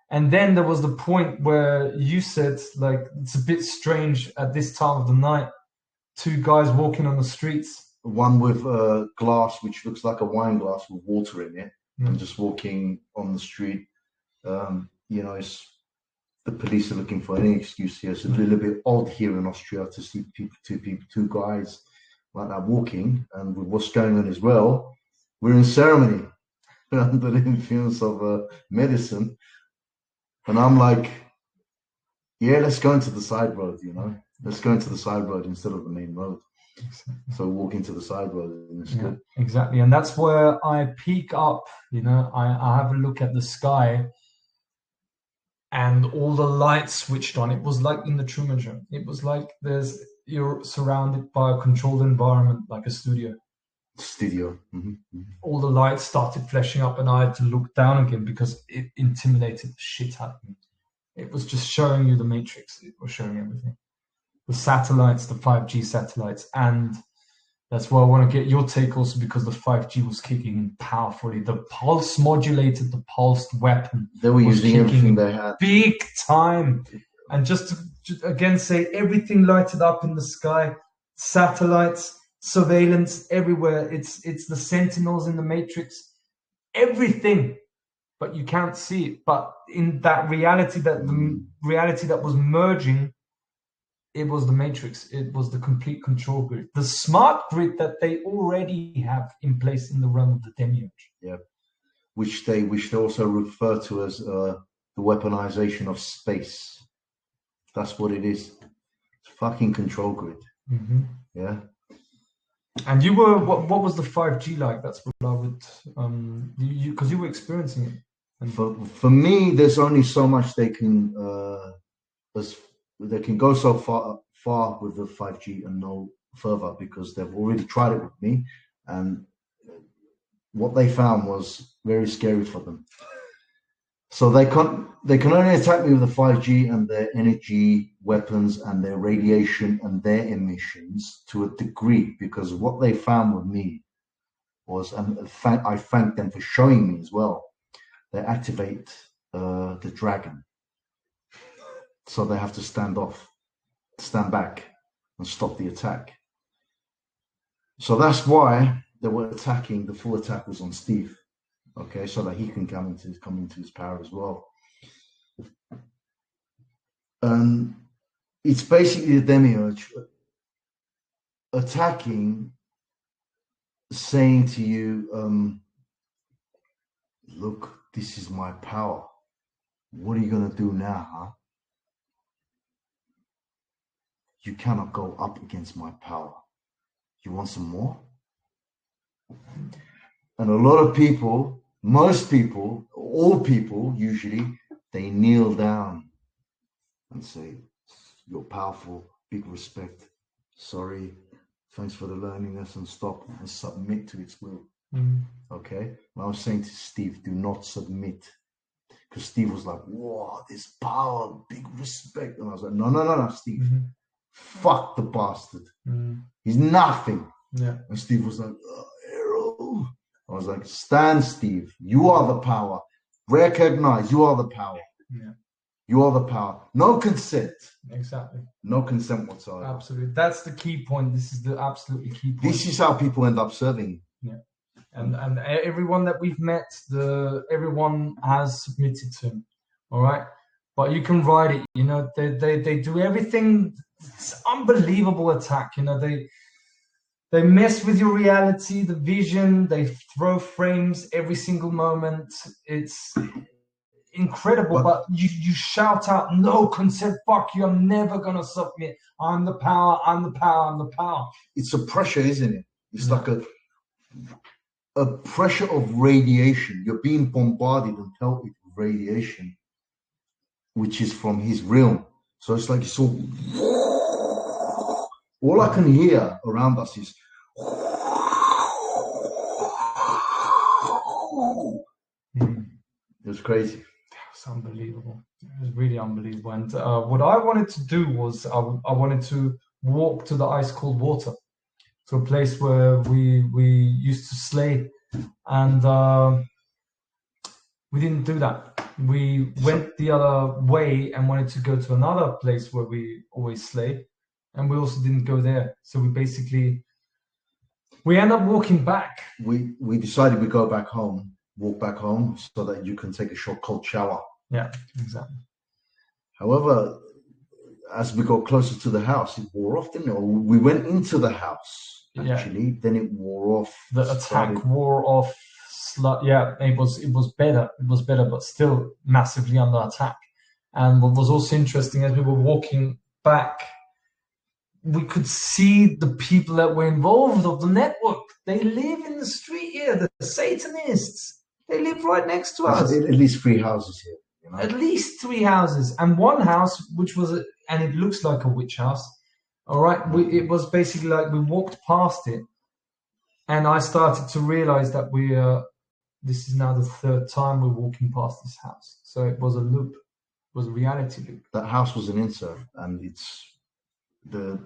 And then there was the point where you said, like, it's a bit strange at this time of the night, two guys walking on the streets. One with a glass, which looks like a wine glass with water in it, and just walking on the street. It's, the police are looking for any excuse here. It's a little bit odd here in Austria to see two guys like that walking. And with what's going on as well, we're in ceremony under the influence of medicine. And I'm like, yeah, let's go into the side road, Let's go into the side road instead of the main road. Exactly. So walk into the side road and it's good. Exactly. And that's where I peek up, I have a look at the sky and all the lights switched on. It was like in the Truman Show. It was like you're surrounded by a controlled environment, like a studio. All the lights started flashing up and I had to look down again because it intimidated the shit out of me. It was just showing you the matrix. It was showing everything. The satellites, the 5G satellites. And that's why I want to get your take also, because the 5G was kicking in powerfully. The pulse modulated, the pulsed weapon. They were using everything they had. Big time. And just to again say, everything lighted up in the sky, satellites, surveillance everywhere. It's the sentinels in the matrix, everything, but you can't see it. But in that reality, the reality that was merging, it was the matrix. It was the complete control grid, the smart grid that they already have in place in the realm of the Demiurge. Yeah, which they also refer to as the weaponization of space. That's what it is. It's fucking control grid. Yeah. And you were, what was the 5G like? That's what I would, because you were experiencing it. And for me, there's only so much they can go so far with the 5G and no further, because they've already tried it with me, and what they found was very scary for them. So they can only attack me with the 5G and their energy weapons and their radiation and their emissions to a degree, because what they found with me was, and I thank them for showing me as well, they activate the dragon. So they have to stand back and stop the attack. So that's why they were attacking. The full attack was on Steve. Okay, so that he can come into his power as well. It's basically the Demiurge attacking, saying to you, look, this is my power. What are you going to do now, huh? You cannot go up against my power. You want some more? And a lot of people, most people, all people usually, they kneel down and say, you're powerful, big respect, sorry, thanks for the learning lesson, stop, and submit to its will. Okay? And I was saying to Steve, do not submit. Because Steve was like, whoa, this power, big respect. And I was like, no, Steve. Fuck the bastard. He's nothing. Yeah. And Steve was like, Errol. I was like, stand, Steve. You are the power. Recognize you are the power. Yeah. You are the power. No consent. Exactly. No consent whatsoever. Absolutely. That's the key point. This is the absolutely key point. This is how people end up serving. Yeah. And everyone that we've met, everyone has submitted to him. All right. But you can ride it. You know, they do everything. It's unbelievable attack. You know, they mess with your reality, the vision. They throw frames every single moment. It's incredible. But you shout out, no consent. Fuck you. I'm never gonna submit. I'm the power. I'm the power. I'm the power. It's a pressure, isn't it? It's like a pressure of radiation. You're being bombarded and felt with radiation, which is from his realm. So it's like it's all I can hear around us is it was crazy. It's unbelievable. It was really unbelievable. And what I wanted to do was I wanted to walk to the ice cold water, to a place where we used to slay, and we didn't do that. We went the other way and wanted to go to another place where we always slay, and we also didn't go there. So we end up walking back. We decided we go back home, walk back home, so that you can take a short cold shower. Yeah, exactly. However, as we got closer to the house, it wore off, didn't it? We went into the house, actually, then it wore off. The attack wore off. Yeah, it was better. It was better, but still massively under attack. And what was also interesting, as we were walking back, we could see the people that were involved of the network. They live in the street here, the Satanists. They live right next to us. At least 3 houses here. You know? At least 3 houses. And one house, which was, and it looks like a witch house. All right. It was basically like we walked past it. And I started to realize that this is now the 3rd time we're walking past this house. So it was a loop. It was a reality loop. That house was an insert, and it's the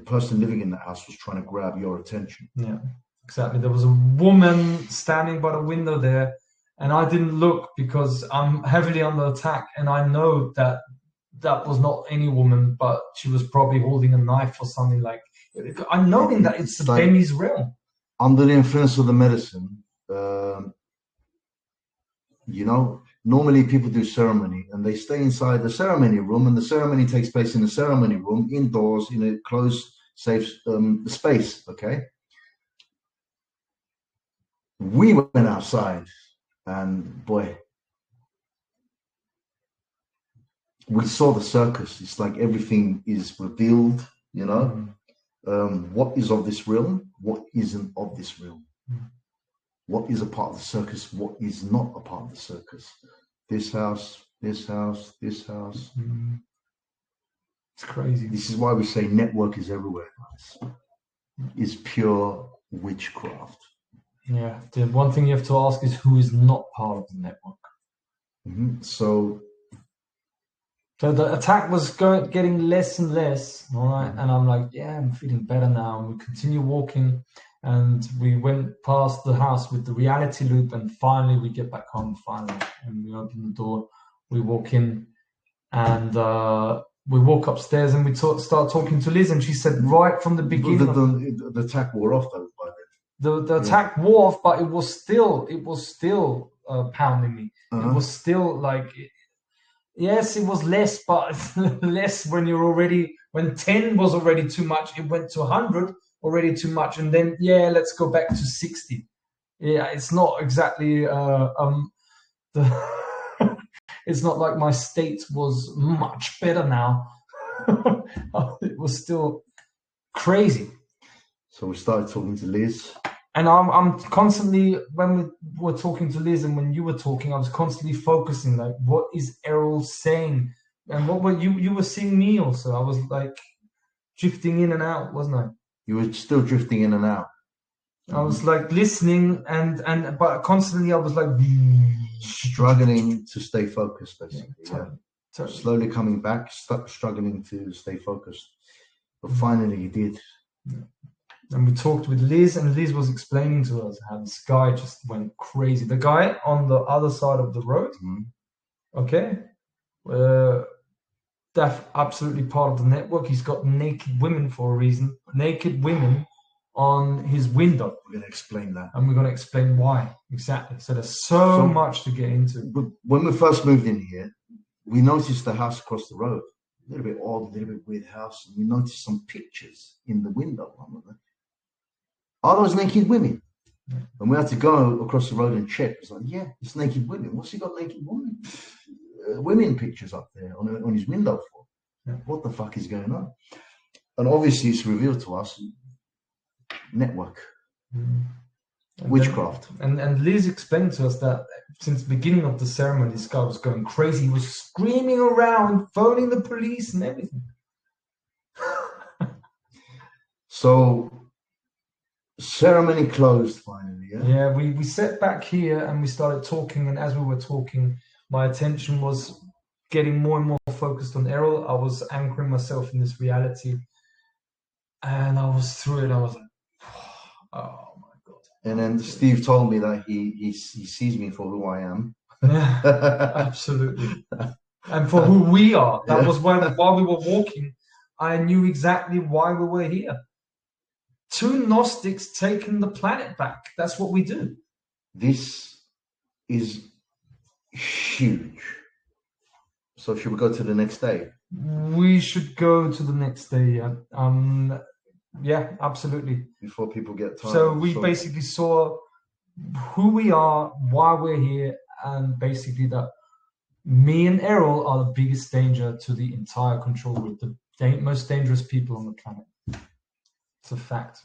person living in that house was trying to grab your attention. Yeah, exactly. There was a woman standing by the window there, and I didn't look because I'm heavily under attack, and I know that was not any woman, but she was probably holding a knife or something like. I'm knowing that it's like Demi's realm. Under the influence of the medicine, normally people do ceremony and they stay inside the ceremony room, and the ceremony takes place in the ceremony room, indoors, in a closed, safe space, okay? We went outside, and boy, we saw the circus. It's like everything is revealed, you know? What is of this realm, what isn't of this realm. What is a part of the circus, what is not a part of the circus. This house, this house, this house. It's crazy. This is why we say network is everywhere, guys. It's pure witchcraft. Yeah, the one thing you have to ask is who is not part of the network. So the attack was getting less and less, all right? And I'm like, yeah, I'm feeling better now. And we continue walking, and we went past the house with the reality loop, and finally we get back home, and we open the door, we walk in, and we walk upstairs, and we start talking to Liz, and she said right from the beginning... The attack wore off, though, by then. The attack wore off, but it was still pounding me. It was still like... Yes, it was less, but less when 10 was already too much, it went to 100, already too much, and then, let's go back to 60. Yeah, it's not exactly, it's not like my state was much better now. It was still crazy. So we started talking to Liz. And I'm constantly, when we were talking to Liz and when you were talking, I was constantly focusing, like, what is Errol saying? And what were you were seeing me also. I was like drifting in and out, wasn't I? You were still drifting in and out. I was like listening but constantly I was like struggling to stay focused, basically. Totally. Slowly coming back, struggling to stay focused. But finally you did. Yeah. And we talked with Liz, and Liz was explaining to us how this guy just went crazy. The guy on the other side of the road, okay, that's absolutely part of the network. He's got naked women for a reason. Naked women on his window. We're going to explain that. And we're going to explain why, exactly. So there's so much to get into. But when we first moved in here, we noticed the house across the road. A little bit odd, a little bit weird house. And we noticed some pictures in the window. Are those naked women? And we had to go across the road and check. It's like, yeah, it's naked women. What's he got naked women pictures up there on his window for? Yeah. What the fuck is going on? And obviously it's revealed to us network. Witchcraft. And Liz explained to us that since the beginning of the ceremony, this guy was going crazy. He was screaming around, phoning the police and everything. So ceremony closed finally, yeah. We sat back here and we started talking, and as we were talking, my attention was getting more and more focused on Errol. I was anchoring myself in this reality, and I was through it. I was like, oh my god. And then Steve told me that he sees me for who I am. Yeah, absolutely. And for who we are. That was while we were walking, I knew exactly why we were here. 2 Gnostics taking the planet back. That's what we do. This is huge. So should we go to the next day? We should go to the next day, yeah. Yeah, absolutely. Before people get tired. So we basically saw who we are, why we're here, and basically that me and Errol are the biggest danger to the entire control group, the most dangerous people on the planet. It's a fact.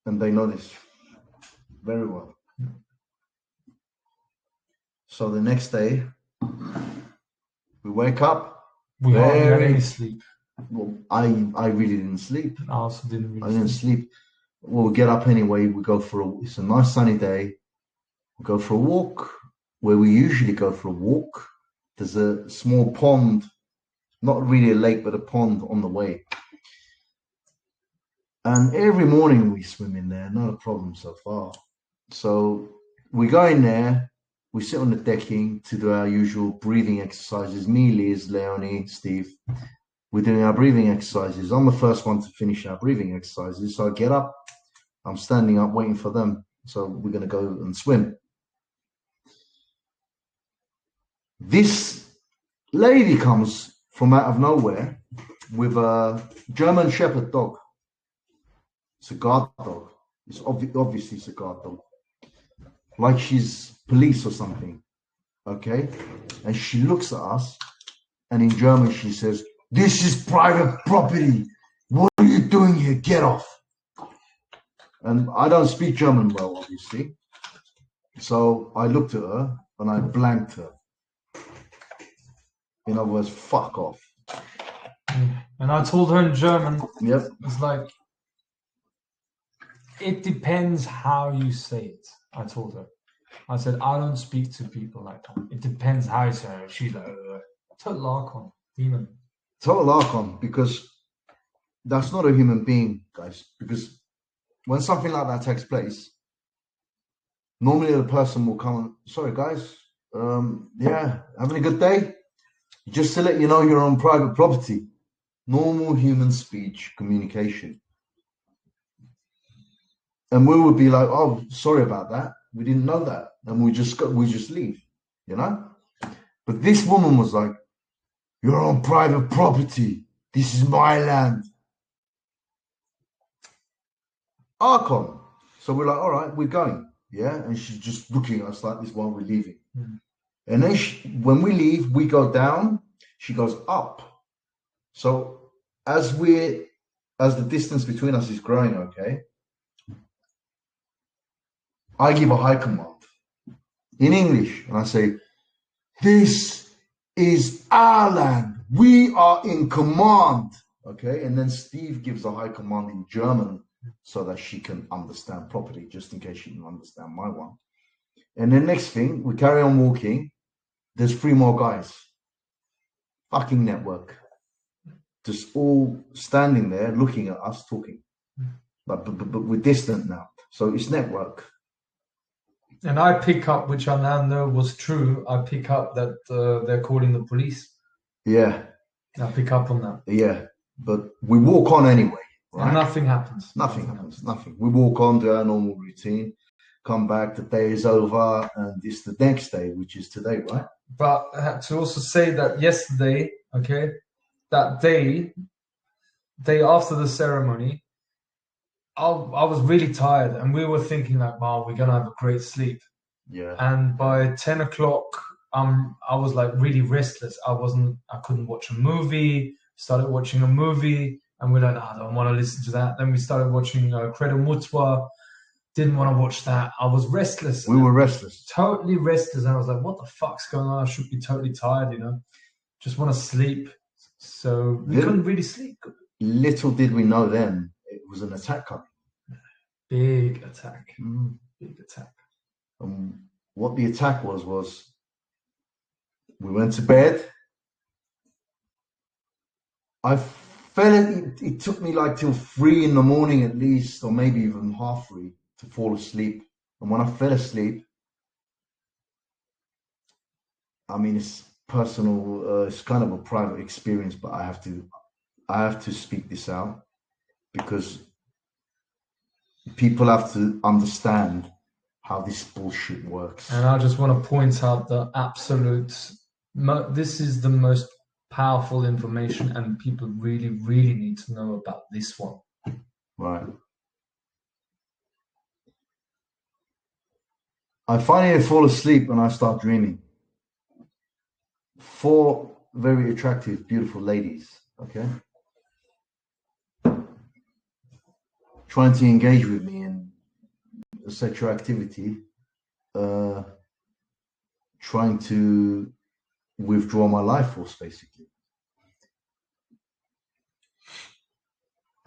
And they know this very well. So the next day, we wake up. We hardly had any sleep. Well, I really didn't sleep. I also didn't really I didn't sleep. Well, we get up anyway. We go it's a nice sunny day. We go for a walk where we usually go for a walk. There's a small pond, not really a lake, but a pond on the way. And every morning we swim in there, not a problem so far. So we go in there, we sit on the decking to do our usual breathing exercises. Me, Liz, Leonie, Steve. We're doing our breathing exercises. I'm the first one to finish our breathing exercises. So I get up, I'm standing up waiting for them. So we're going to go and swim. This lady comes from out of nowhere with a German Shepherd dog. It's a guard dog. It's obviously it's a guard dog. Like she's police or something. Okay? And she looks at us and in German she says, "This is private property. What are you doing here? Get off." And I don't speak German well, obviously. So I looked at her and I blanked her. In other words, fuck off. And I told her in German, yep. It's like, it depends how you say it. I told her. I said, I don't speak to people like that. It depends how you say it. She's like, total Archon, demon. Total Archon, because that's not a human being, guys. Because when something like that takes place, normally the person will come and, sorry guys, yeah, having a good day? Just to let you know you're on private property. Normal human speech communication. And we would be like, "Oh, sorry about that. We didn't know that." And we just leave, you know? But this woman was like, "You're on private property. This is my land." Archon. So we're like, "All right, we're going." Yeah. And she's just looking at us like this while we're leaving. Mm-hmm. And then when we leave, we go down, she goes up. So as the distance between us is growing, okay, I give a high command in English and I say, "This is our land. We are in command." Okay. And then Steve gives a high command in German so that she can understand properly, just in case she can understand my one. And then next thing, we carry on walking. There's 3 more guys. Fucking network. Just all standing there looking at us talking. But we're distant now. So it's network. And I pick up, which I now know was true, I pick up that they're calling the police. Yeah. I pick up on that. Yeah. But we walk on anyway. Right? And nothing happens. Nothing happens. We walk on to our normal routine. Come back, the day is over, and it's the next day, which is today, right? But I had to also say that yesterday, okay, that day after the ceremony, I was really tired, and we were thinking like, wow, we're gonna have a great sleep. Yeah. And by 10 o'clock, I was like really restless. I couldn't watch a movie. Started watching a movie, and we're like, I don't want to listen to that. Then we started watching Credo Mutwa. Didn't want to watch that. I was restless. We were restless. Totally restless. And I was like, what the fuck's going on? I should be totally tired, you know? Just want to sleep. So we couldn't really sleep. Little did we know then, it was an attack coming. Big attack. Big attack. What the attack was we went to bed. It took me like till 3 in the morning at least, or maybe even 3:30 to fall asleep. And when I fell asleep, I mean, it's personal, it's kind of a private experience, but I have to speak this out because people have to understand how this bullshit works. And I just want to point out the this is the most powerful information, and people really, really need to know about this one. Right. I finally fall asleep and I start dreaming. 4 very attractive, beautiful ladies. Okay. trying to engage with me in sexual activity, trying to withdraw my life force, basically.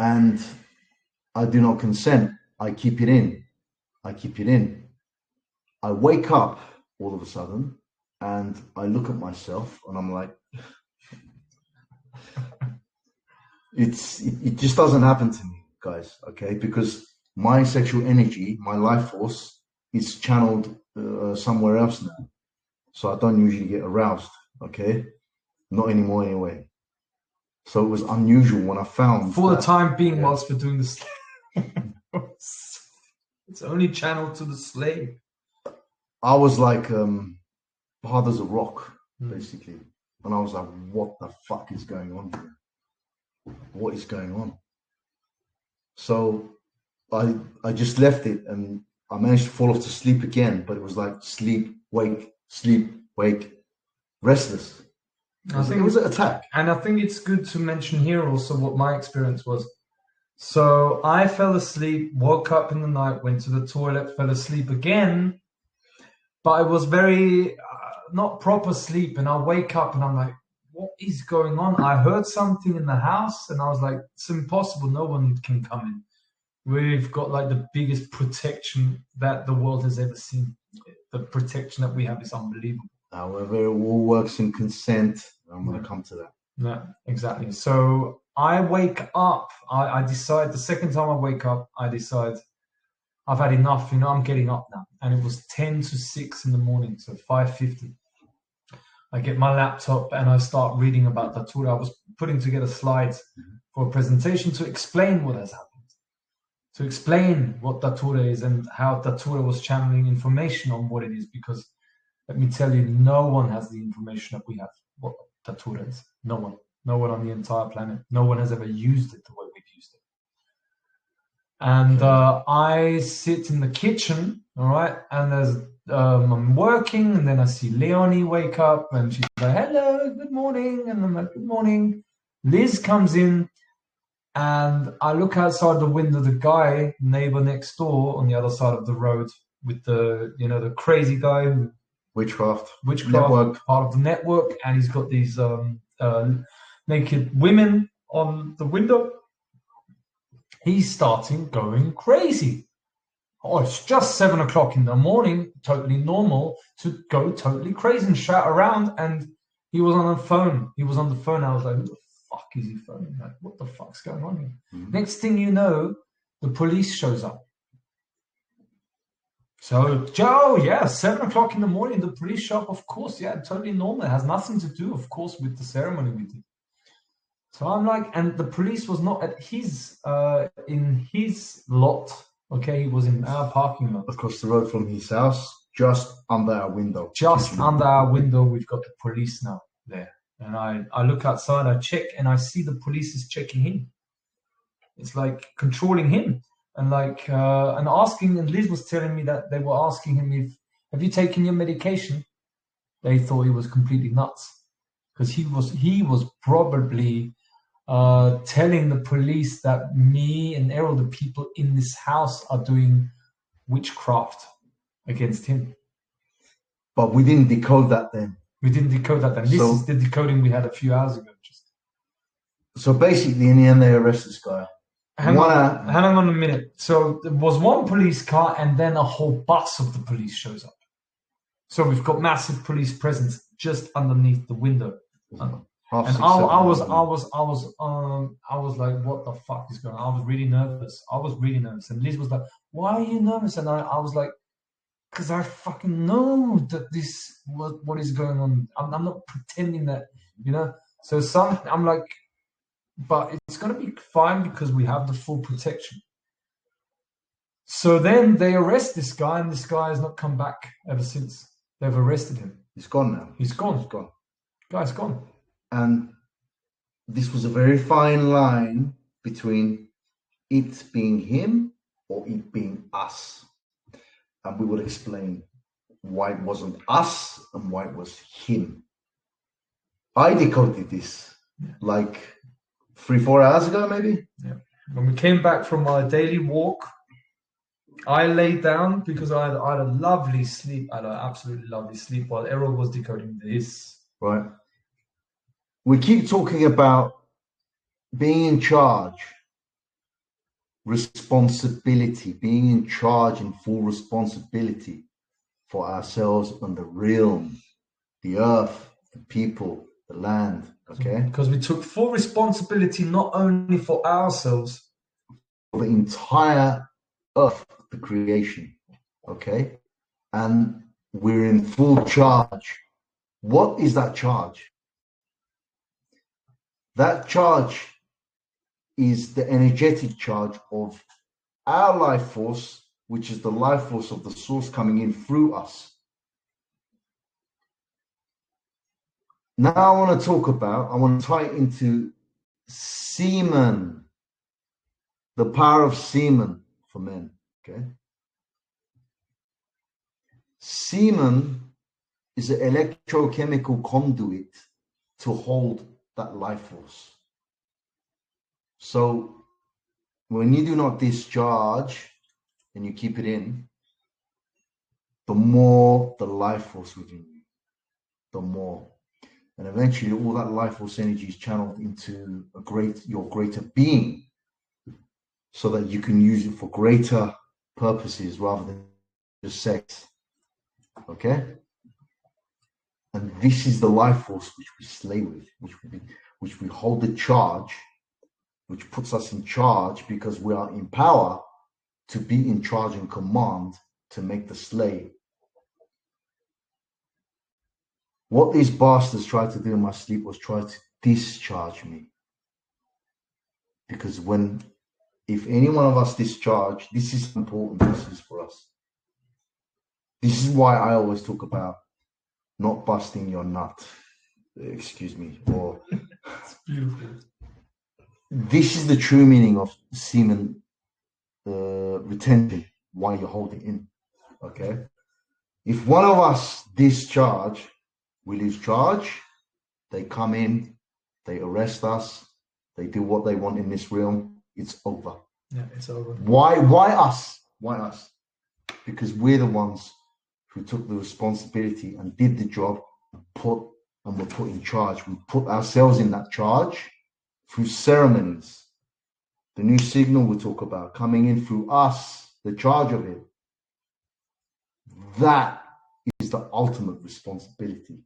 And I do not consent. I keep it in. I wake up all of a sudden and I look at myself and I'm like, it just doesn't happen to me, guys, okay? Because my sexual energy, my life force is channeled somewhere else now. So I don't usually get aroused, okay? Not anymore anyway. So it was unusual when I found for the time being, whilst we're doing this. It's only channeled to the slave. I was like hard as a rock, basically. And I was like, what the fuck is going on here? What is going on? So I just left it and I managed to fall off to sleep again, but it was like sleep, wake, restless. It was an attack. And I think it's good to mention here also what my experience was. So I fell asleep, woke up in the night, went to the toilet, fell asleep again, but it was very not proper sleep. And I wake up and I'm like, what is going on? I heard something in the house and I was like, it's impossible. No one can come in. We've got like the biggest protection that the world has ever seen. The protection that we have is unbelievable. However, it all works in consent. I'm going to come to that. Yeah, exactly. So I wake up. I decide the second time I wake up, I decide I've had enough. I'm getting up now. And it was 10 to 6 in the morning, so 5:50. I get my laptop and I start reading about Datura. I was putting together slides for a presentation to explain what has happened, to explain what Datura is and how Datura was channeling information on what it is. Because let me tell you, no one has the information that we have, what Datura is. No one. No one on the entire planet. No one has ever used it the way we've used it. And I sit in the kitchen, all right, and I'm working, and then I see Leonie wake up, and she's like, hello, good morning. And I'm like, good morning. Liz comes in, and I look outside the window, the guy, neighbor next door on the other side of the road with the crazy guy who Witchcraft network, part of the network, and he's got these naked women on the window. He's starting going crazy. Oh, it's just 7 o'clock in the morning, totally normal to go totally crazy and shout around. And he was on the phone. I was like, who the fuck is he phoning? Like, what the fuck's going on here? Mm-hmm. Next thing you know, the police shows up. So, Joe, 7 o'clock in the morning, the police show up, of course, totally normal. It has nothing to do, of course, with the ceremony we did. So I'm like, and the police was not at in his lot, okay? He was in our parking lot. Across the road from his house, just under our window. Just under our window, we've got the police now there. And I look outside, I check, and I see the police is checking him. It's like controlling him. And like, and asking, and Liz was telling me that they were asking him have you taken your medication? They thought he was completely nuts. Because he was probably telling the police that me and Errol, the people in this house, are doing witchcraft against him. But we didn't decode that then. This is the decoding we had a few hours ago. So basically, in the end, they arrest this guy. Hang on a minute. So there was one police car, and then a whole bus of the police shows up. So we've got massive police presence just underneath the window. And I was like, what the fuck is going on? I was really nervous. And Liz was like, why are you nervous? And I was like, because I fucking know that what is going on. I'm not pretending that, So I'm like, but it's going to be fine because we have the full protection. So then they arrest this guy, and this guy has not come back ever since. They've arrested him. He's gone now. He's gone. Guy's gone. And this was a very fine line between it being him or it being us. And we would explain why it wasn't us and why it was him. I decoded this like 3-4 hours ago, maybe. Yeah. When we came back from our daily walk, I laid down because I had a lovely sleep. I had an absolutely lovely sleep while Errol was decoding this. Right. We keep talking about being in charge, responsibility, being in charge and full responsibility for ourselves and the realm, the earth, the people, the land. Okay. Because we took full responsibility not only for ourselves, for the entire earth, the creation. Okay. And we're in full charge. What is that charge? That charge is the energetic charge of our life force, which is the life force of the source coming in through us. Now I want to tie it into semen, the power of semen for men, okay? Semen is an electrochemical conduit to hold that life force. So when you do not discharge and you keep it in, the more the life force within you, the more. And eventually all that life force energy is channeled into your greater being so that you can use it for greater purposes rather than just sex. Okay? And this is the life force which we slay with, which we hold the charge, which puts us in charge because we are in power to be in charge and command to make the slay. What these bastards tried to do in my sleep was try to discharge me. Because if any one of us discharge, this is important, this is for us. This is why I always talk about not busting your nut. Excuse me. Or it's beautiful. This is the true meaning of semen retention, why you hold it in. Okay? If one of us discharge, we lose charge, they come in, they arrest us, they do what they want in this realm, it's over. Yeah, it's over. Why us? Why us? Because we're the ones who took the responsibility and did the job and were put in charge. We put ourselves in that charge through ceremonies. The new signal we talk about coming in through us, the charge of it. That is the ultimate responsibility.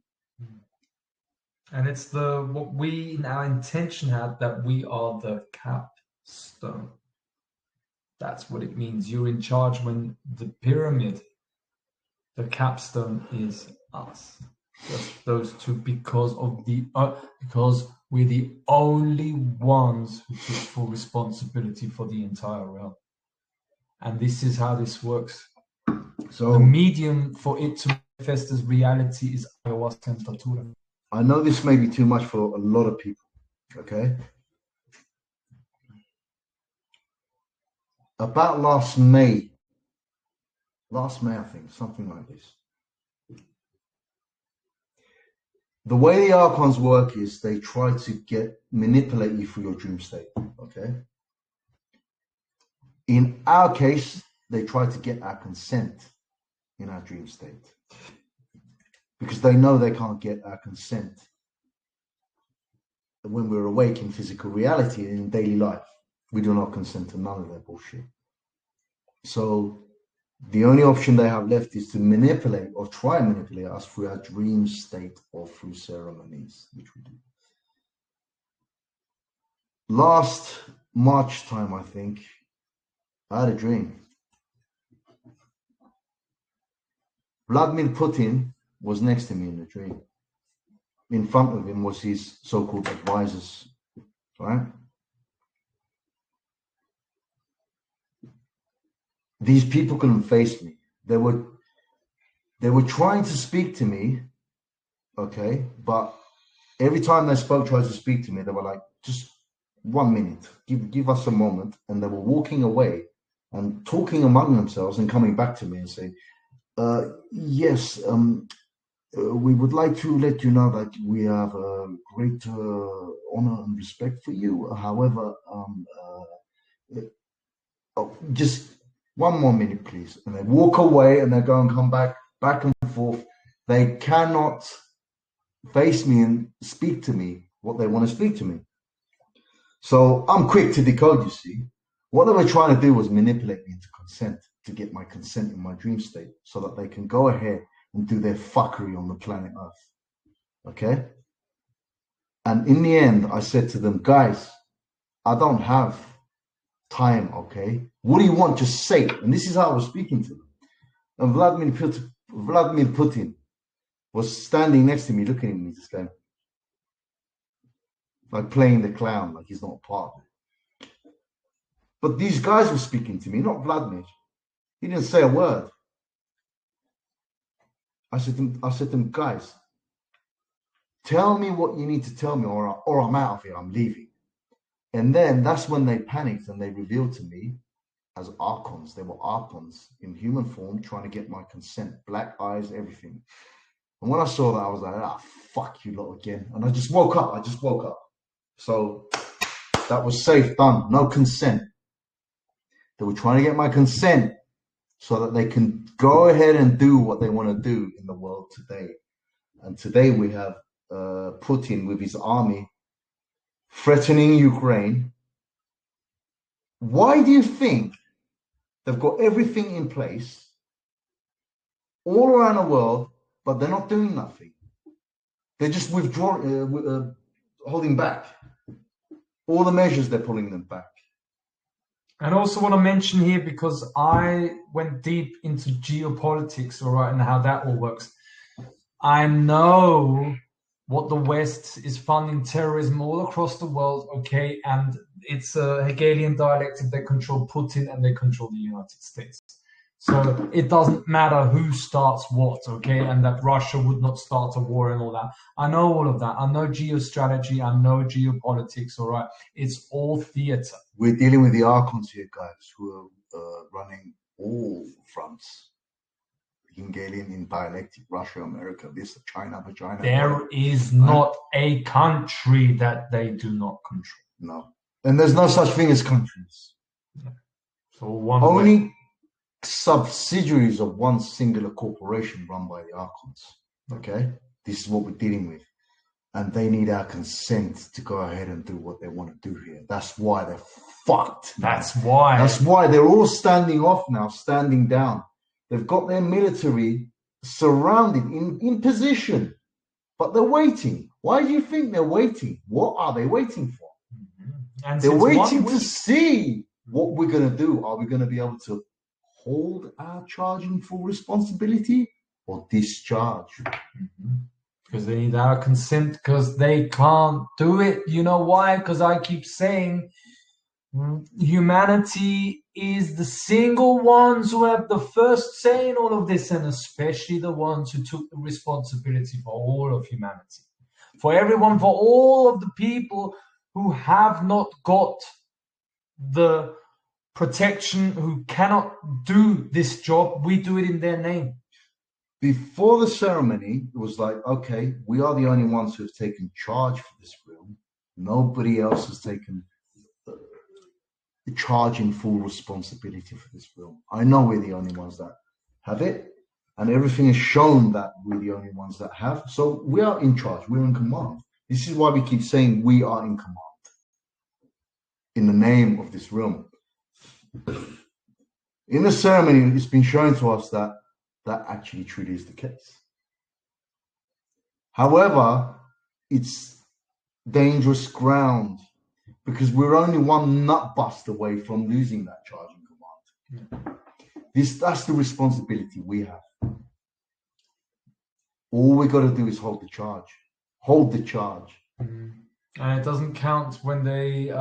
And it's what we in our intention had, that we are the capstone. That's what it means. You're in charge when the pyramid, the capstone is us. Just those two, because we're the only ones who took full responsibility for the entire realm. And this is how this works. So the medium for it to manifest as reality is Ayahuasca and Datura. I know this may be too much for a lot of people, okay? About last May, I think, something like this. The way the archons work is they try to manipulate you through your dream state, okay? In our case, they try to get our consent in our dream state because they know they can't get our consent when we're awake in physical reality and in daily life. We do not consent to none of their bullshit. So the only option they have left is to manipulate or try and manipulate us through our dream state or through ceremonies, which we do. Last March time, I think, I had a dream. Vladimir Putin was next to me in the dream. In front of him was his so-called advisors, right? These people couldn't face me. They were trying to speak to me, okay, but every time they tried to speak to me, they were like, just 1 minute, give us a moment. And they were walking away and talking among themselves and coming back to me and saying, yes, we would like to let you know that we have a great honor and respect for you. However, Oh, just 1 more minute, please. And they walk away and they go and come back and forth. They cannot face me and speak to me what they want to speak to me. So I'm quick to decode, you see. What they were trying to do was manipulate me into consent, to get my consent in my dream state so that they can go ahead and do their fuckery on the planet Earth. Okay? And in the end, I said to them, guys, I don't have time, okay? What do you want? Just say it. And this is how I was speaking to them. And Vladimir Putin was standing next to me, looking at me, just going, like playing the clown, like he's not a part of it. But these guys were speaking to me, not Vladimir. He didn't say a word. I said to them, guys, tell me what you need to tell me, or I'm out of here, I'm leaving. And then that's when they panicked and they revealed to me as archons. They were archons in human form trying to get my consent, black eyes, everything. And when I saw that, I was like, fuck you lot again. And I just woke up. So that was safe, done, no consent. They were trying to get my consent so that they can go ahead and do what they want to do in the world today. And today we have Putin with his army threatening Ukraine. Why do you think they've got everything in place all around the world, but they're not doing nothing? They're just withdrawing, holding back. All the measures, they're pulling them back. And also want to mention here, because I went deep into geopolitics, all right, and how that all works. I know what the West is funding terrorism all across the world, okay, and it's a Hegelian dialectic. They control Putin and they control the United States. So it doesn't matter who starts what, okay, and that Russia would not start a war and all that. I know all of that. I know geostrategy. I know geopolitics, all right. It's all theater. We're dealing with the archons here, guys, who are running all fronts. Hegelian in dialectic, Russia, America, this, China, vagina. There is not a country that they do not control. No. And there's no such thing as countries. No. So only subsidiaries of one singular corporation run by the archons. Okay? This is what we're dealing with. And they need our consent to go ahead and do what they want to do here. That's why they're fucked. That's why. That's why they're all standing off now, standing down. They've got their military surrounded in position, but they're waiting. Why do you think they're waiting? What are they waiting for? And they're waiting to see what we're going to do. Are we going to be able to hold our charge in full responsibility or discharge? Because they need our consent, because they can't do it. You know why? Because I keep saying humanity is the single ones who have the first say in all of this, and especially the ones who took the responsibility for all of humanity. For everyone, for all of the people who have not got the protection, who cannot do this job, we do it in their name. Before the ceremony, it was like, okay, we are the only ones who have taken charge for this realm. Nobody else has taken charge in full responsibility for this realm. I know we're the only ones that have it, and everything is shown that we're the only ones that have. So we are in charge. We're in command. This is why we keep saying we are in command in the name of this realm. In the ceremony, it's been shown to us that that actually truly is the case. However, it's dangerous ground because we're only one nut bust away from losing that charge in command. That's the responsibility we have. All we got to do is hold the charge. Hold the charge. And it doesn't count when they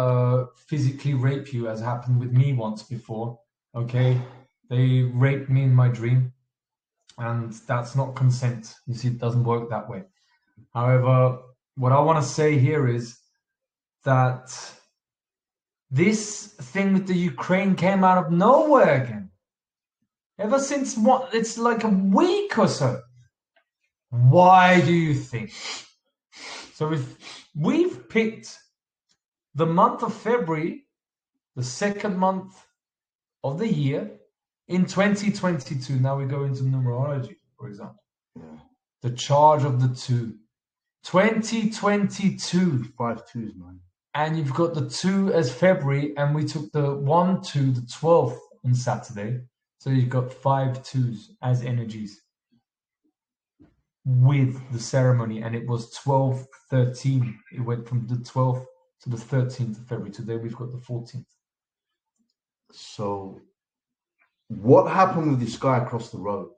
physically rape you, as happened with me once before. Okay, they raped me in my dream, and that's not consent. You see, it doesn't work that way. However, what I want to say here is that this thing with the Ukraine came out of nowhere again. Ever since it's like a week or so. Why do you think? So if we've picked the month of February the second month of the year in 2022. Now we go into numerology, for example. Yeah. The charge of the 2. 2022. 5 twos, man. And you've got the 2 as February, and we took the 1 to the 12th on Saturday. So you've got 5 twos as energies with the ceremony, and it was 12-13. It went from the 12th to the 13th of February. Today we've got the 14th. So what happened with this guy across the road?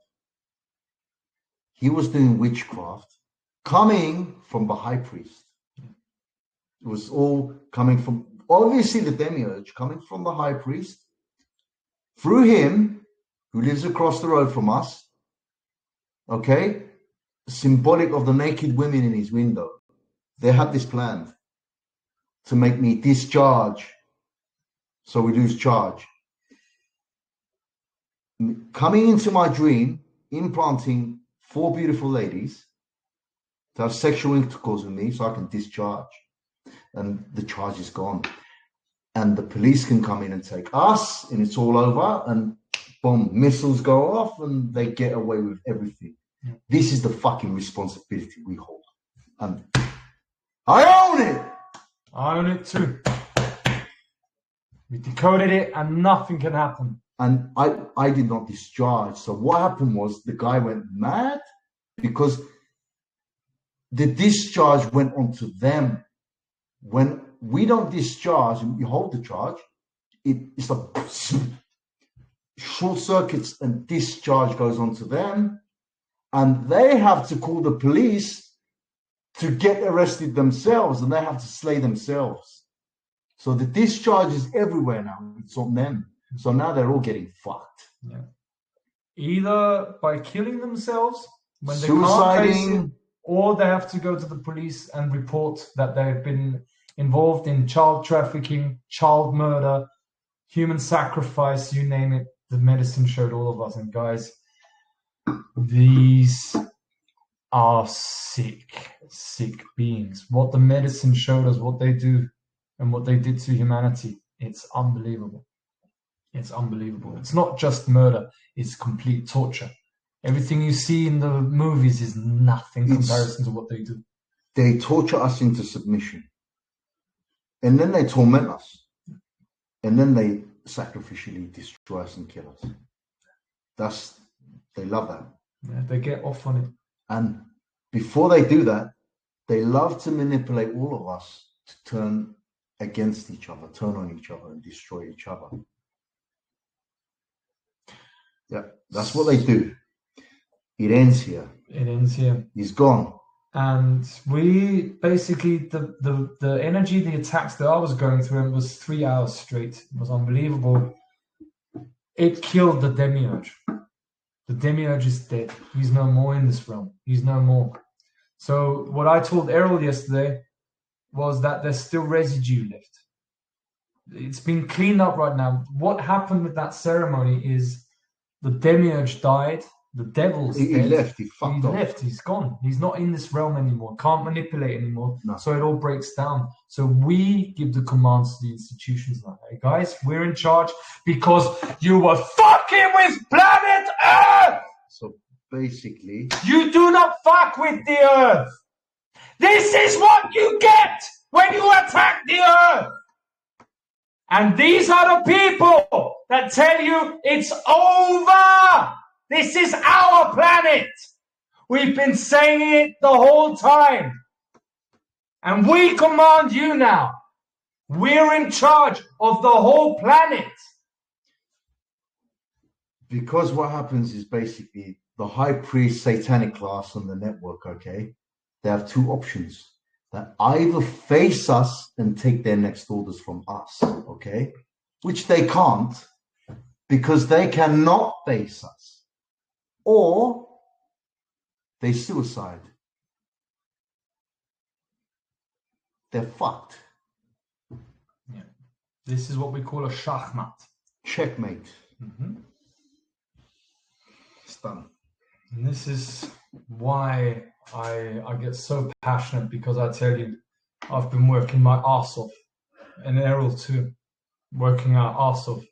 He was doing witchcraft coming from the high priest. It was all coming from, obviously, the Demiurge, coming from the high priest, through him, who lives across the road from us, okay? Symbolic of the naked women in his window. They had this planned to make me discharge, so we lose charge. Coming into my dream, implanting 4 beautiful ladies to have sexual intercourse with me so I can discharge. And the charge is gone. And the police can come in and take us, and it's all over, and boom, missiles go off, and they get away with everything. Yeah. This is the fucking responsibility we hold. And I own it! I own it too. We decoded it, and nothing can happen. And I did not discharge. So what happened was the guy went mad because the discharge went onto them. When we don't discharge and we hold the charge, it's like short circuits and discharge goes onto them, and they have to call the police to get arrested themselves, and they have to slay themselves. So the discharge is everywhere now. It's on them. So now they're all getting fucked. Yeah. Either by killing themselves when they suiciding, can't face it, or they have to go to the police and report that they've been involved in child trafficking, child murder, human sacrifice, you name it. The medicine showed all of us. And guys, these are sick beings. What the medicine showed us, what they do, and what they did to humanity, it's unbelievable. It's unbelievable. It's not just murder, it's complete torture. Everything you see in the movies is nothing in comparison to what they do. They torture us into submission. And then they torment us. And then they sacrificially destroy us and kill us. They love that. Yeah, they get off on it. And before they do that, they love to manipulate all of us to turn against each other, turn on each other, and destroy each other. Yeah, that's what they do. It ends here. It ends here. He's gone. And we basically, the energy, the attacks that I was going through, it was 3 hours straight. It was unbelievable. It killed the Demiurge. The Demiurge is dead. He's no more in this realm. He's no more. So what I told Errol yesterday was that there's still residue left. It's been cleaned up right now. What happened with that ceremony is the Demiurge died. The devil's he dead. left. He fucked off. He left. He's gone. He's not in this realm anymore. Can't manipulate anymore. No. So it all breaks down. So we give the commands to the institutions now. Hey guys, we're in charge because you were fucking with planet Earth. So basically, you do not fuck with the Earth. This is what you get when you attack the Earth. And these are the people that tell you it's over. This is our planet. We've been saying it the whole time. And we command you now. We're in charge of the whole planet. Because what happens is basically the high priest satanic class on the network, okay? They have 2 options. That either face us and take their next orders from us, okay? Which they can't, because they cannot face us. Or they suicide. They're fucked. Yeah. This is what we call a shachmat. Checkmate. Mm-hmm. It's done. And this is why I get so passionate, because I tell you, I've been working my ass off, and Errol too. working our arse off.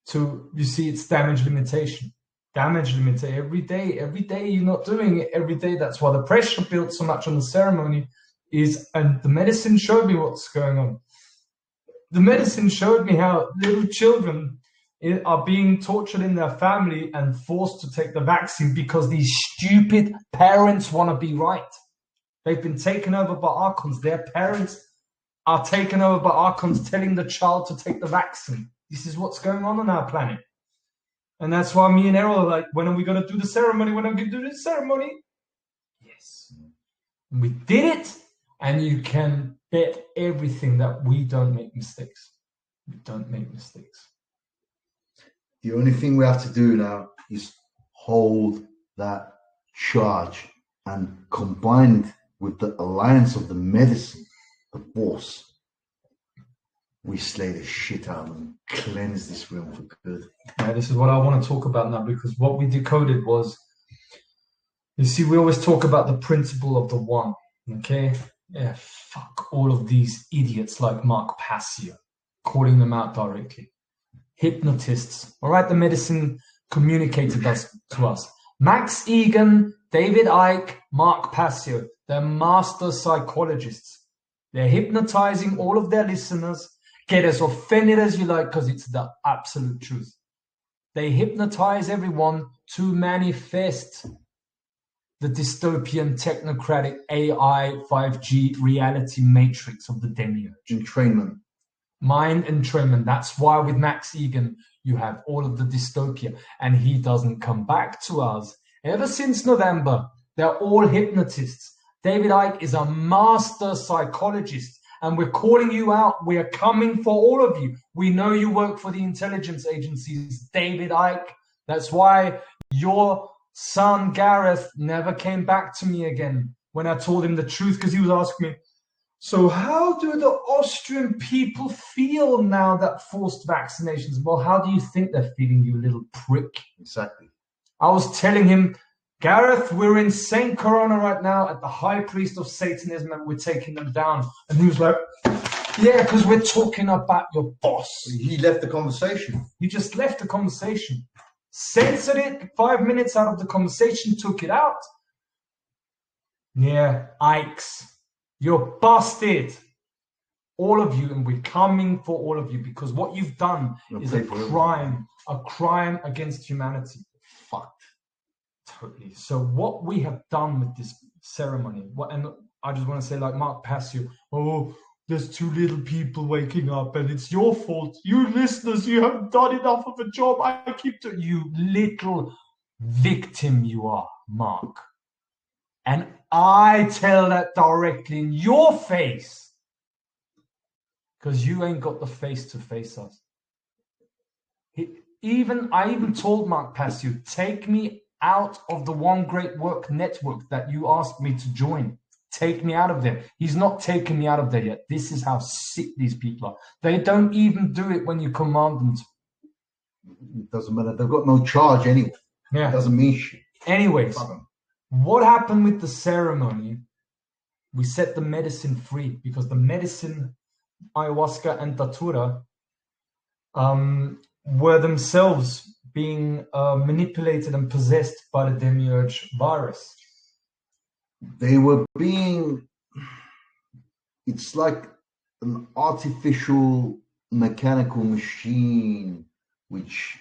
To, you see, it's damage limitation. Damage limitation every day you're not doing it every day. That's why the pressure built so much on the ceremony and the medicine showed me what's going on. The medicine showed me how little children are being tortured in their family and forced to take the vaccine because these stupid parents want to be right. They've been taken over by archons. Their parents are taken over by archons telling the child to take the vaccine. This is what's going on our planet. And that's why me and Errol are like, when are we going to do the ceremony? When are we going to do the ceremony? Yes. We did it. And you can bet everything that we don't make mistakes. We don't make mistakes. The only thing we have to do now is hold that charge, and combined with the alliance of the medicine, the boss, we slay the shit out of them, cleanse this realm for good. Yeah, this is what I want to talk about now, because what we decoded was, you see, we always talk about the principle of the one, okay? Yeah, fuck all of these idiots like Mark Passio, calling them out directly. Hypnotists, all right? The medicine communicated to us. Max Egan, David Icke, Mark Passio, they're master psychologists. They're hypnotizing all of their listeners. Get as offended as you like, because it's the absolute truth. They hypnotize everyone to manifest the dystopian, technocratic AI 5G reality matrix of the Demiurge. Entrainment. Mind entrainment. That's why with Max Egan, you have all of the dystopia, and he doesn't come back to us. Ever since November, they're all hypnotists. David Icke is a master psychologist, and we're calling you out. We are coming for all of you. We know you work for the intelligence agencies, David Icke. That's why your son Gareth never came back to me again when I told him the truth, because he was asking me, so how do the Austrian people feel now that forced vaccinations? Well, how do you think they're feeling, you little prick? Exactly. I was telling him, Gareth, we're in Saint Corona right now at the high priest of Satanism, and we're taking them down. And he was like, yeah, because we're talking about your boss. He left the conversation. He just left the conversation. Censored it 5 minutes out of the conversation, took it out. Yeah, Ikes, you're busted. All of you, and we're coming for all of you, because what you've done is a crime against humanity. Fucked. Totally. So what we have done with this ceremony, and I just want to say, like Mark Passio, oh, there's too little people waking up and it's your fault. You listeners, you haven't done enough of a job. I keep doing, you little victim you are, Mark. And I tell that directly in your face, because you ain't got the face to face us. I even told Mark Passio, take me out of the One Great Work network that you asked me to join. Take me out of there. He's not taken me out of there yet. This is how sick these people are. They don't even do it when you command them to. It doesn't matter. They've got no charge anyway. Yeah. It doesn't mean shit. Anyways, what happened with the ceremony? We set the medicine free, because the medicine, Ayahuasca and Datura, were themselves being manipulated and possessed by the Demiurge virus. They were being, it's like an artificial mechanical machine which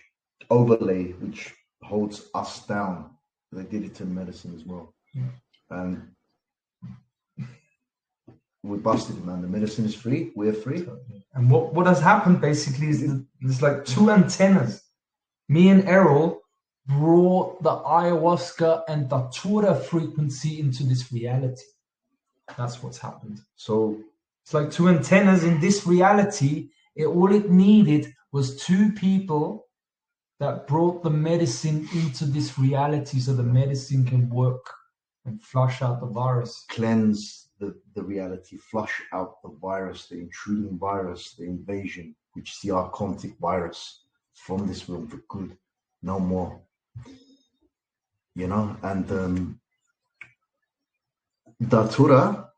holds us down. They did it to medicine as well. Yeah. And we busted it, man. The medicine is free. We're free. And what has happened basically is there's like two antennas. Me and Errol brought the Ayahuasca and Datura frequency into this reality. That's what's happened. So it's like two antennas in this reality. All it needed was two people that brought the medicine into this reality, so the medicine can work and flush out the virus. Cleanse the reality, flush out the virus, the intruding virus, the invasion, which is the archontic virus, from this realm for good. No more. You know, and Datura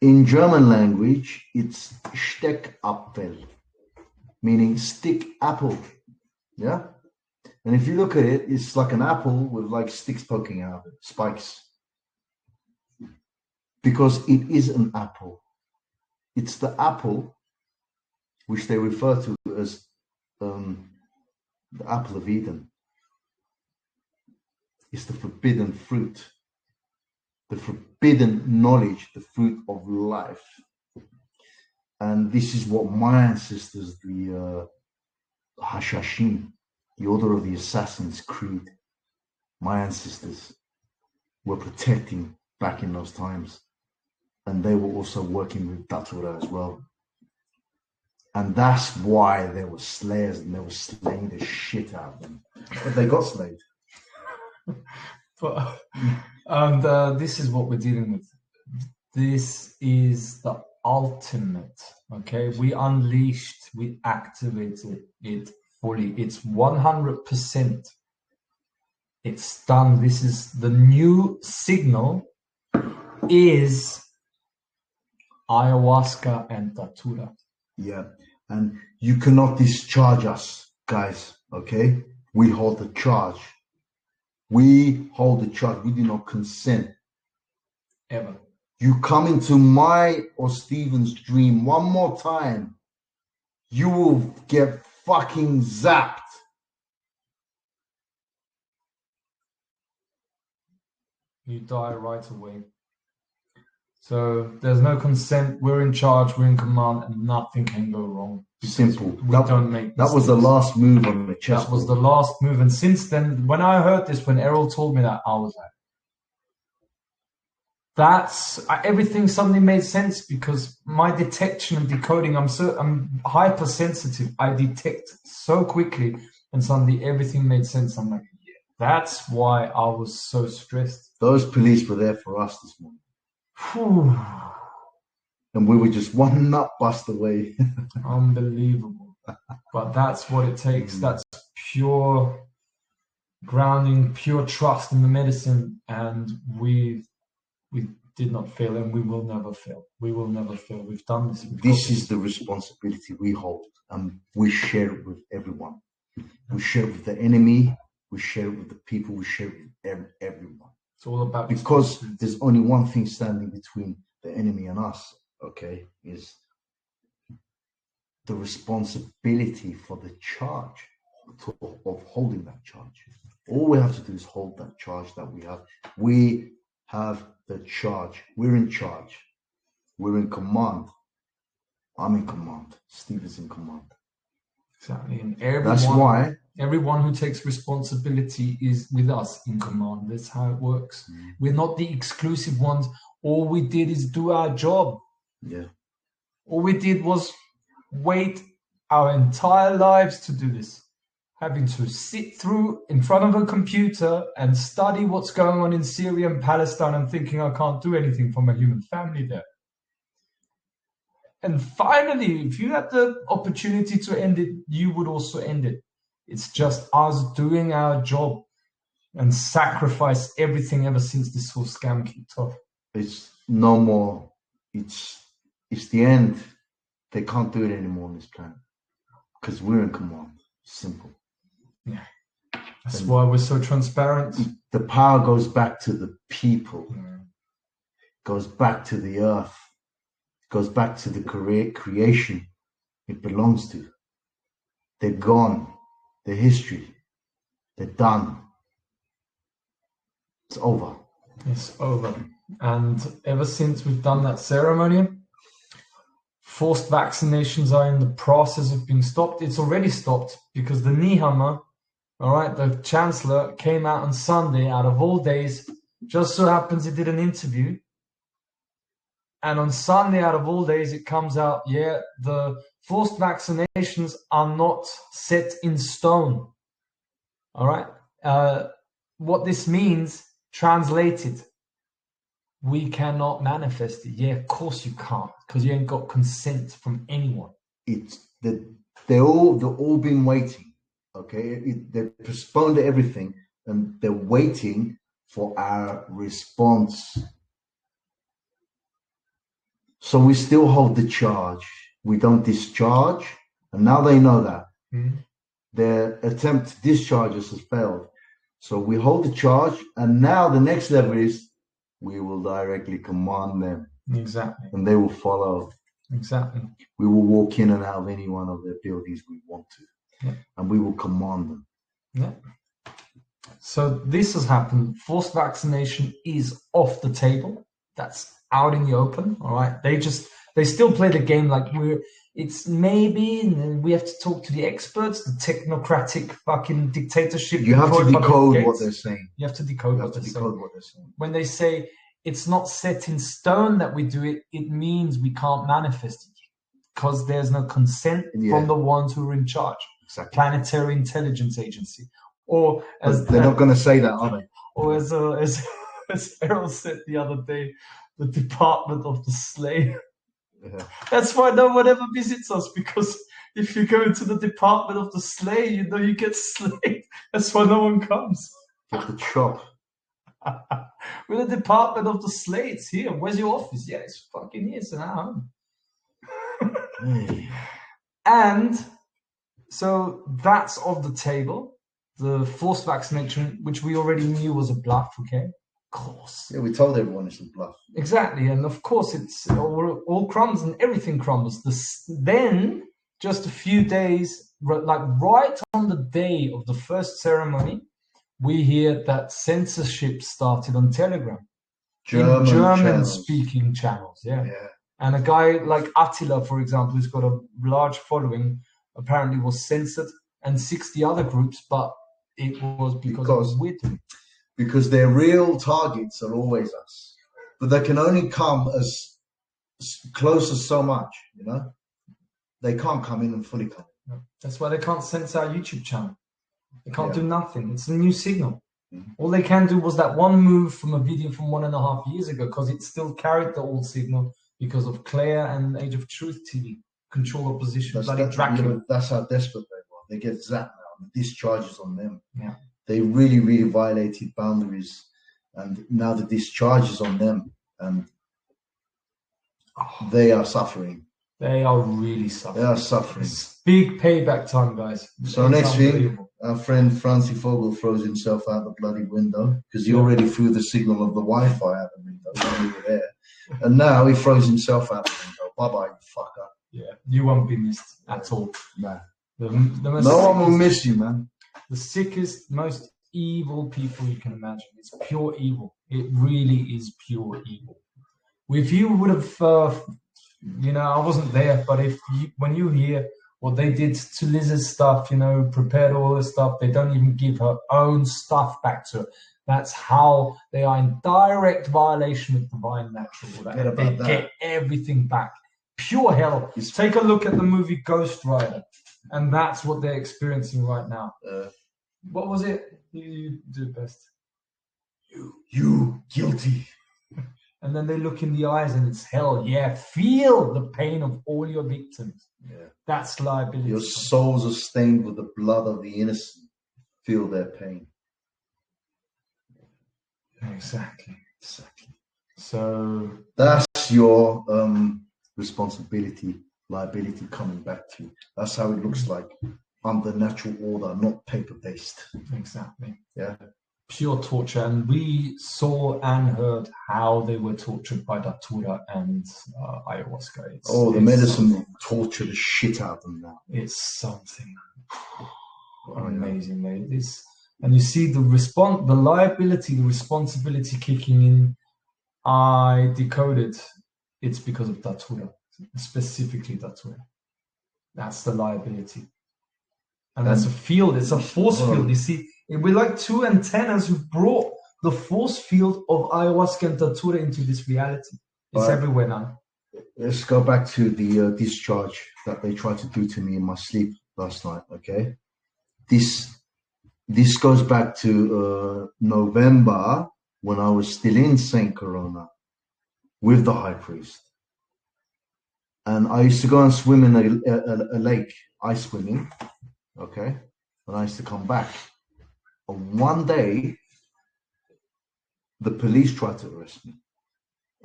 In German language, it's Steckapfel, meaning stick apple. Yeah? And if you look at it, it's like an apple with like sticks poking out of it, spikes. Because it is an apple. It's the apple which they refer to as the apple of Eden. It's the forbidden fruit, the forbidden knowledge, the fruit of life. And this is what my ancestors, the Hashashim, the Order of the Assassins Creed, my ancestors were protecting back in those times. And they were also working with Datura as well. And that's why they were slayers and they were slaying the shit out of them. But they got slayed. And this is what we're dealing with. This is the ultimate. Okay, we unleashed, we activated it fully. It's 100%. It's done. This is the new signal. Is ayahuasca and Datura. Yeah, and you cannot discharge us, guys. Okay, we hold the charge. We hold the charge. We do not consent. Ever. You come into my or Stephen's dream one more time, you will get fucking zapped. You die right away. So there's no consent. We're in charge. We're in command, and nothing can go wrong. Simple. Don't make mistakes. That was the last move on the chess. That was the last move. And since then, when I heard this, when Errol told me that, I was like, everything suddenly made sense because my detection and decoding, I'm hypersensitive. I detect so quickly, and suddenly everything made sense. I'm like, yeah, that's why I was so stressed. Those police were there for us this morning. Whew. And we were just one nut bust away. Unbelievable. But that's what it takes. That's pure grounding, pure trust in the medicine. And we did not fail, and we will never fail. We will never fail. We've done this. This is the responsibility we hold, and we share it with everyone. We share it with the enemy. We share it with the people. We share it with everyone. It's all about, because there's only one thing standing between the enemy and us, okay, is the responsibility for the charge of holding that charge. All we have to do is hold that charge that we have. We have the charge. We're in charge. We're in command. I'm in command. Steve is in command. Exactly. And that's why everyone who takes responsibility is with us in command. That's how it works. We're not the exclusive ones. All we did is do our job. Yeah. All we did was wait our entire lives to do this. Having to sit through in front of a computer and study what's going on in Syria and Palestine and thinking I can't do anything for my human family there. And finally, if you had the opportunity to end it, you would also end it. It's just us doing our job and sacrifice everything ever since this whole scam kicked off. It's no more. It's the end. They can't do it anymore on this planet because we're in command. Simple. Yeah. That's why we're so transparent. The power goes back to the people. Goes back to the earth. Goes back to the creation it belongs to. They're gone. They're history. They're done. It's over. It's over. And ever since we've done that ceremony, forced vaccinations are in the process of being stopped. It's already stopped because the Nehammer, all right, the Chancellor, came out on Sunday out of all days. Just so happens he did an interview. And on Sunday, out of all days, it comes out, yeah, the forced vaccinations are not set in stone. All right? What this means, translated, we cannot manifest it. Yeah, of course you can't, because you ain't got consent from anyone. They're all been waiting, okay? They postponed everything, and they're waiting for our response. So we still hold the charge. We don't discharge. And now they know that. Their attempt to discharge us has failed. So we hold the charge. And now the next level is we will directly command them. Exactly. And they will follow. Exactly. We will walk in and out of any one of their buildings we want to. Yeah. And we will command them. Yeah. So this has happened. Forced vaccination is off the table. That's out in the open. All right. They still play the game like it's maybe, and then we have to talk to the experts, the technocratic fucking dictatorship. You have to decode what they're saying. You have to decode what they're saying. When they say it's not set in stone that we do it, it means we can't manifest it because there's no consent from the ones who are in charge. Exactly. Planetary Intelligence Agency. Or as they're not going to say that, are they? Or as Errol said the other day, the Department of the Slave. Yeah. That's why no one ever visits us, because if you go into the Department of the Slay, you know you get slayed. That's why no one comes. Get the chop. We're the Department of the Slay. It's here. Where's your office? Yeah, it's fucking here. It's an hour home. And so that's off the table. The forced vaccination, which we already knew was a bluff, okay? Of course. Yeah, we told everyone it's a bluff. Exactly, and of course it's all crumbs and everything crumbles. Then, just a few days, like right on the day of the first ceremony, we hear that censorship started on Telegram. German-speaking channels, yeah. And a guy like Attila, for example, who's got a large following, apparently was censored, and 60 other groups, but it was because of wisdom. Because their real targets are always us. But they can only come as close as so much, you know? They can't come in and fully come in. No. That's why they can't censor our YouTube channel. They can't do nothing. It's a new signal. All they can do was that one move from a video from 1.5 years ago, because it still carried the old signal because of Claire and Age of Truth TV. Control opposition, bloody Dracula. That's how desperate they were. They get zapped now. The discharges on them. Yeah. They really, really violated boundaries, and now the discharge is on them, and they are suffering. They are really suffering. They are suffering. It's big payback time, guys. So next thing, our friend Francie Fogel throws himself out the bloody window because he already threw the signal of the Wi-Fi out the window when we were there, and now he throws himself out the window. Bye-bye, you fucker. Yeah, you won't be missed at all. Nah. No one will miss you, man. The sickest, most evil people you can imagine. It's pure evil. It really is pure evil. If you would have, I wasn't there, but when you hear what they did to Liz's stuff, prepared all this stuff, they don't even give her own stuff back to her. That's how they are in direct violation of divine natural. They get everything back. Pure hell. Take a look at the movie Ghost Rider. And that's what they're experiencing right now. What was it? You do best. You guilty. And then they look in the eyes and it's hell. Yeah, feel the pain of all your victims. Yeah. That's liability. Your souls are stained with the blood of the innocent. Feel their pain. Exactly. So that's your responsibility. Liability coming back to you. That's how it looks like under natural order, not paper-based. Exactly. Yeah. Pure torture. And we saw and heard how they were tortured by Datura and Ayahuasca. The medicine will torture the shit out of them now. It's something amazing, mate. And you see the liability, the responsibility kicking in. I decoded. It's because of Datura. Specifically Datura. That's the liability. And that's a field, it's a force field. You see, we're like two antennas who brought the force field of Ayahuasca and Datura into this reality. It's everywhere now. Let's go back to the discharge that they tried to do to me in my sleep last night, okay? This goes back to November when I was still in St. Corona with the high priest. And I used to go and swim in a lake, ice swimming, okay? And I used to come back. And one day, the police tried to arrest me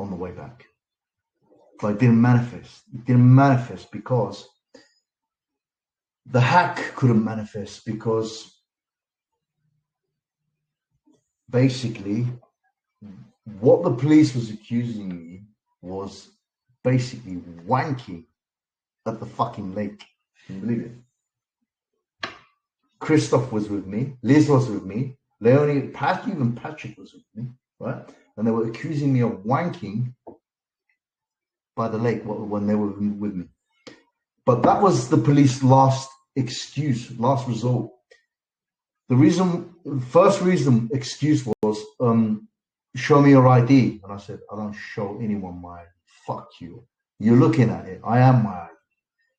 on the way back. but it didn't manifest. It didn't manifest because the hack couldn't manifest, because basically what the police was accusing me was basically wanking at the fucking lake. Can you believe it? Christoph was with me, Liz was with me, Leonie, even Patrick was with me, right? And they were accusing me of wanking by the lake when they were with me. But that was the police last excuse, last resort. First excuse was, show me your ID. And I said, I don't show anyone my ID. Fuck you. You're looking at it. I am my ID.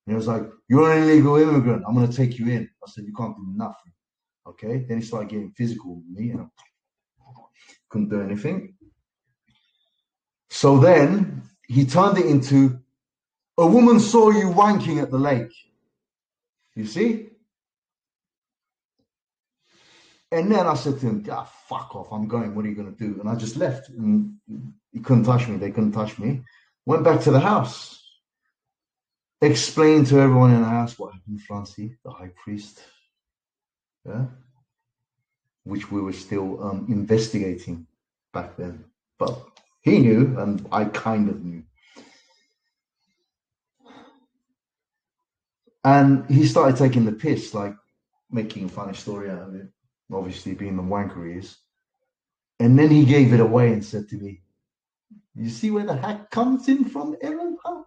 And he was like, you're an illegal immigrant. I'm going to take you in. I said, you can't do nothing. Okay. Then he started getting physical with me and I couldn't do anything. So then he turned it into, a woman saw you wanking at the lake. You see? And then I said to him, fuck off, I'm going, what are you going to do? And I just left. And he couldn't touch me, they couldn't touch me. Went back to the house. Explained to everyone in the house what happened to Francie, the high priest. Yeah? Which we were still investigating back then. But he knew, and I kind of knew. And he started taking the piss, like making a funny story out of it, obviously being the wanker he is. And then he gave it away and said to me, you see where the hack comes in from, Aaron? Huh?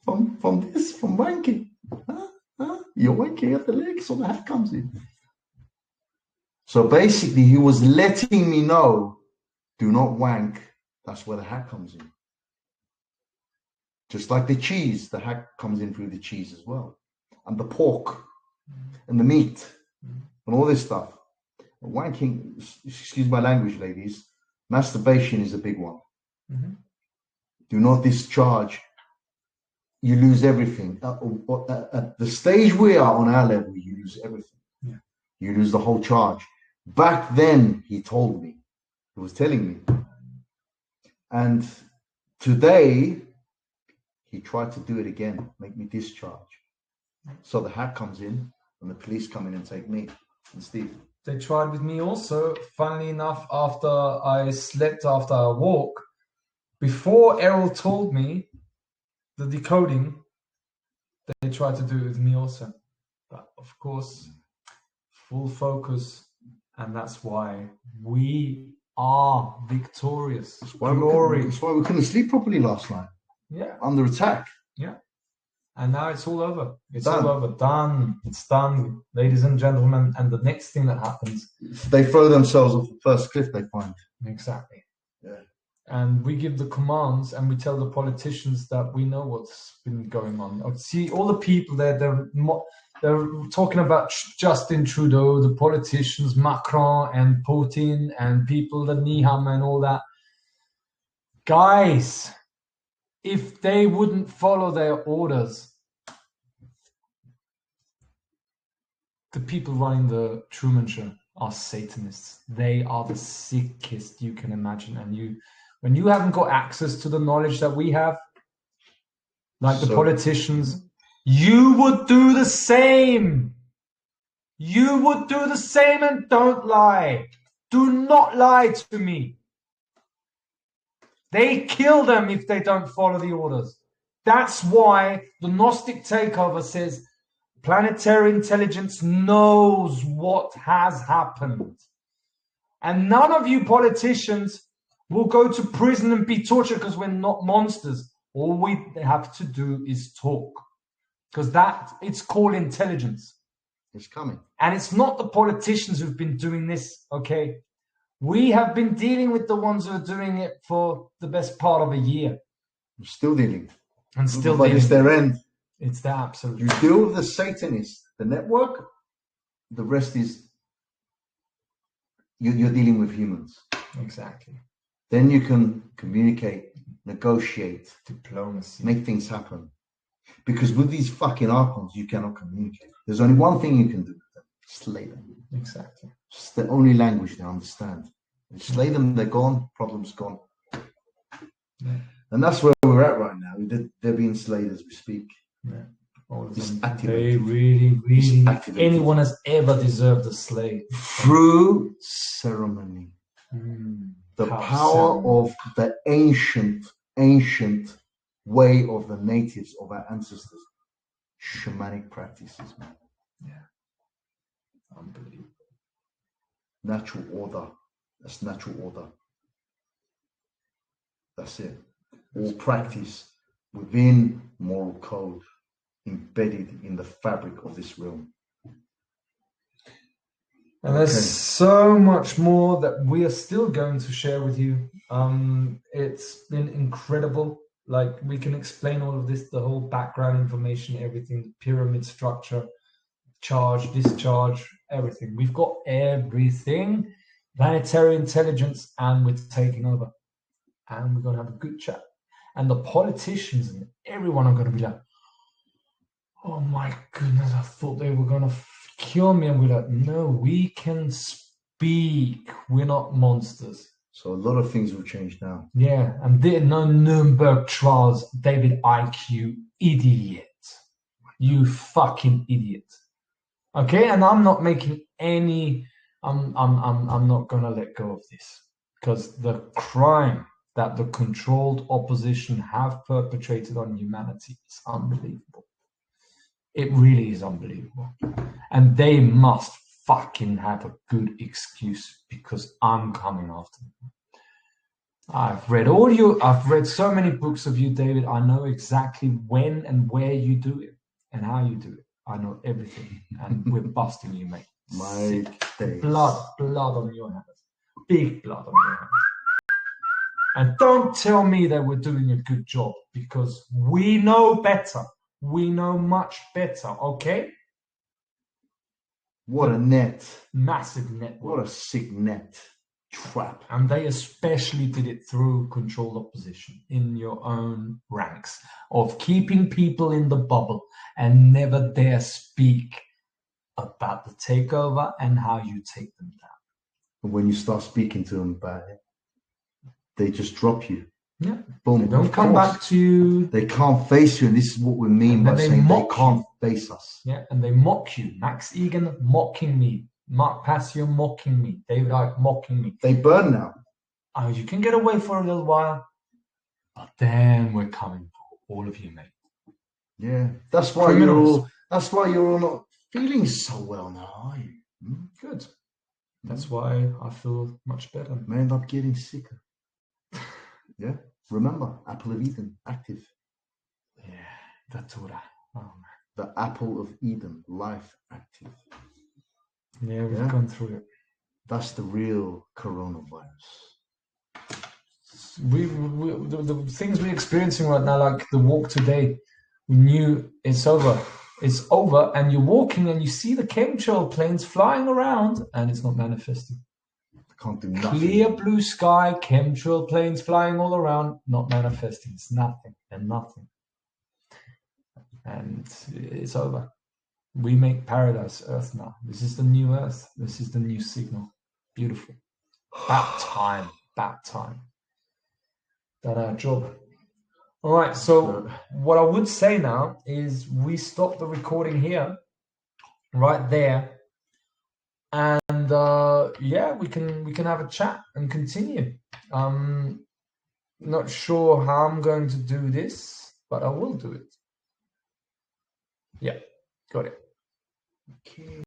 From wanking. Huh? You're wanking at the leg, so the hack comes in. So basically he was letting me know, do not wank, that's where the hack comes in. Just like the cheese, the hack comes in through the cheese as well. And the pork, and the meat, and all this stuff. Wanking, excuse my language, ladies, masturbation is a big one. Mm-hmm. Do not discharge. You lose everything. At the stage we are on our level, you lose everything. Yeah. You lose the whole charge. Back then, he told me, he was telling me. And today, he tried to do it again, make me discharge. So the hack comes in, and the police come in and take me and Steve. They tried with me also. Funnily enough, after I slept after a walk, before Errol told me the decoding, they tried to do it with me also. But of course, full focus, and that's why we are victorious. That's why we couldn't sleep properly last night. Yeah. Under attack. Yeah. And now it's all over. It's all over. Done. It's done, ladies and gentlemen. And the next thing that happens, they throw themselves off the first cliff they find. Exactly. Yeah. And we give the commands, and we tell the politicians that we know what's been going on. See, all the people there, they're talking about Justin Trudeau, the politicians, Macron and Putin, and people, the Niham and all that. Guys, if they wouldn't follow their orders, the people running the Truman Show are Satanists. They are the sickest you can imagine. And when you haven't got access to the knowledge that we have, like the politicians, you would do the same. You would do the same, and don't lie. Do not lie to me. They kill them if they don't follow the orders. That's why the Gnostic Takeover says planetary intelligence knows what has happened. And none of you politicians will go to prison and be tortured because we're not monsters. All we have to do is talk. Because it's called intelligence. It's coming. And it's not the politicians who've been doing this, okay? We have been dealing with the ones who are doing it for the best part of a year. We're still dealing. And still but dealing. It's their end. It's their absolute. You deal with the Satanists, the network, the rest is you're dealing with humans. Exactly. Then you can communicate, negotiate, diplomacy, make things happen. Because with these fucking archons, you cannot communicate. There's only one thing you can do with them: slay them. Exactly. It's the only language they understand. You slay them, they're gone. Problem's gone. Yeah. And that's where we're at right now. They're being slayed as we speak. Yeah. They really, if anyone has ever deserved a slay. Through ceremony. The power of the ancient way of the natives, of our ancestors. Shamanic practices, man. Yeah. Unbelievable. Natural order. That's natural order. That's it. All practice within moral code, embedded in the fabric of this realm. And there's so much more that we are still going to share with you. It's been incredible. Like, we can explain all of this, the whole background information, everything, the pyramid structure, charge, discharge, everything. We've got everything. Planetary intelligence, and we're taking over. And we're going to have a good chat. And the politicians and everyone are going to be like, oh my goodness, I thought they were going to kill me. And we're like, no, we can speak. We're not monsters. So a lot of things will change now. Yeah, and there are no Nuremberg trials, David IQ, idiot. You fucking idiot. Okay, and I'm not making any, I'm not going to let go of this. Because the crime that the controlled opposition have perpetrated on humanity is unbelievable. It really is unbelievable. And they must fucking have a good excuse, because I'm coming after them. I've read so many books of you, David. I know exactly when and where you do it and how you do it. I know everything. And we're busting you, mate. My days. Blood on your hands. Big blood on your hands. And don't tell me that we're doing a good job, because we know better. We know much better, okay? What a net. Massive network. What a sick net. Trap. And they especially did it through controlled opposition in your own ranks, of keeping people in the bubble and never dare speak about the takeover and how you take them down. And when you start speaking to them about it, they just drop you. Yeah. Boom. They don't come back to you. They can't face you, and this is what we mean by saying they can't face us. Yeah, and they mock you. Max Egan mocking me. Mark Passio mocking me. David Icke mocking me. They burn now. Oh, you can get away for a little while, but then we're coming for all of you, mate. Yeah, that's why you're all not feeling so well now, are you? Good. That's why I feel much better. May end up getting sicker. Yeah. Remember, Apple of Eden, active. Yeah, Datura. Oh man. The Apple of Eden, life, active. Yeah, we've gone through it. That's the real coronavirus. The things we're experiencing right now, like the walk today, we knew it's over. It's over, and you're walking and you see the chemtrail planes flying around, and it's not manifesting. Can't do nothing. Clear blue sky, chemtrail planes flying all around, not manifesting. It's nothing and nothing. And it's over. We make paradise Earth now. This is the new Earth. This is the new signal. Beautiful. About time. Done our job. All right. So what I would say now is we stop the recording here, right there. And we can have a chat and continue. Not sure how I'm going to do this, but I will do it. Yeah, got it. Okay.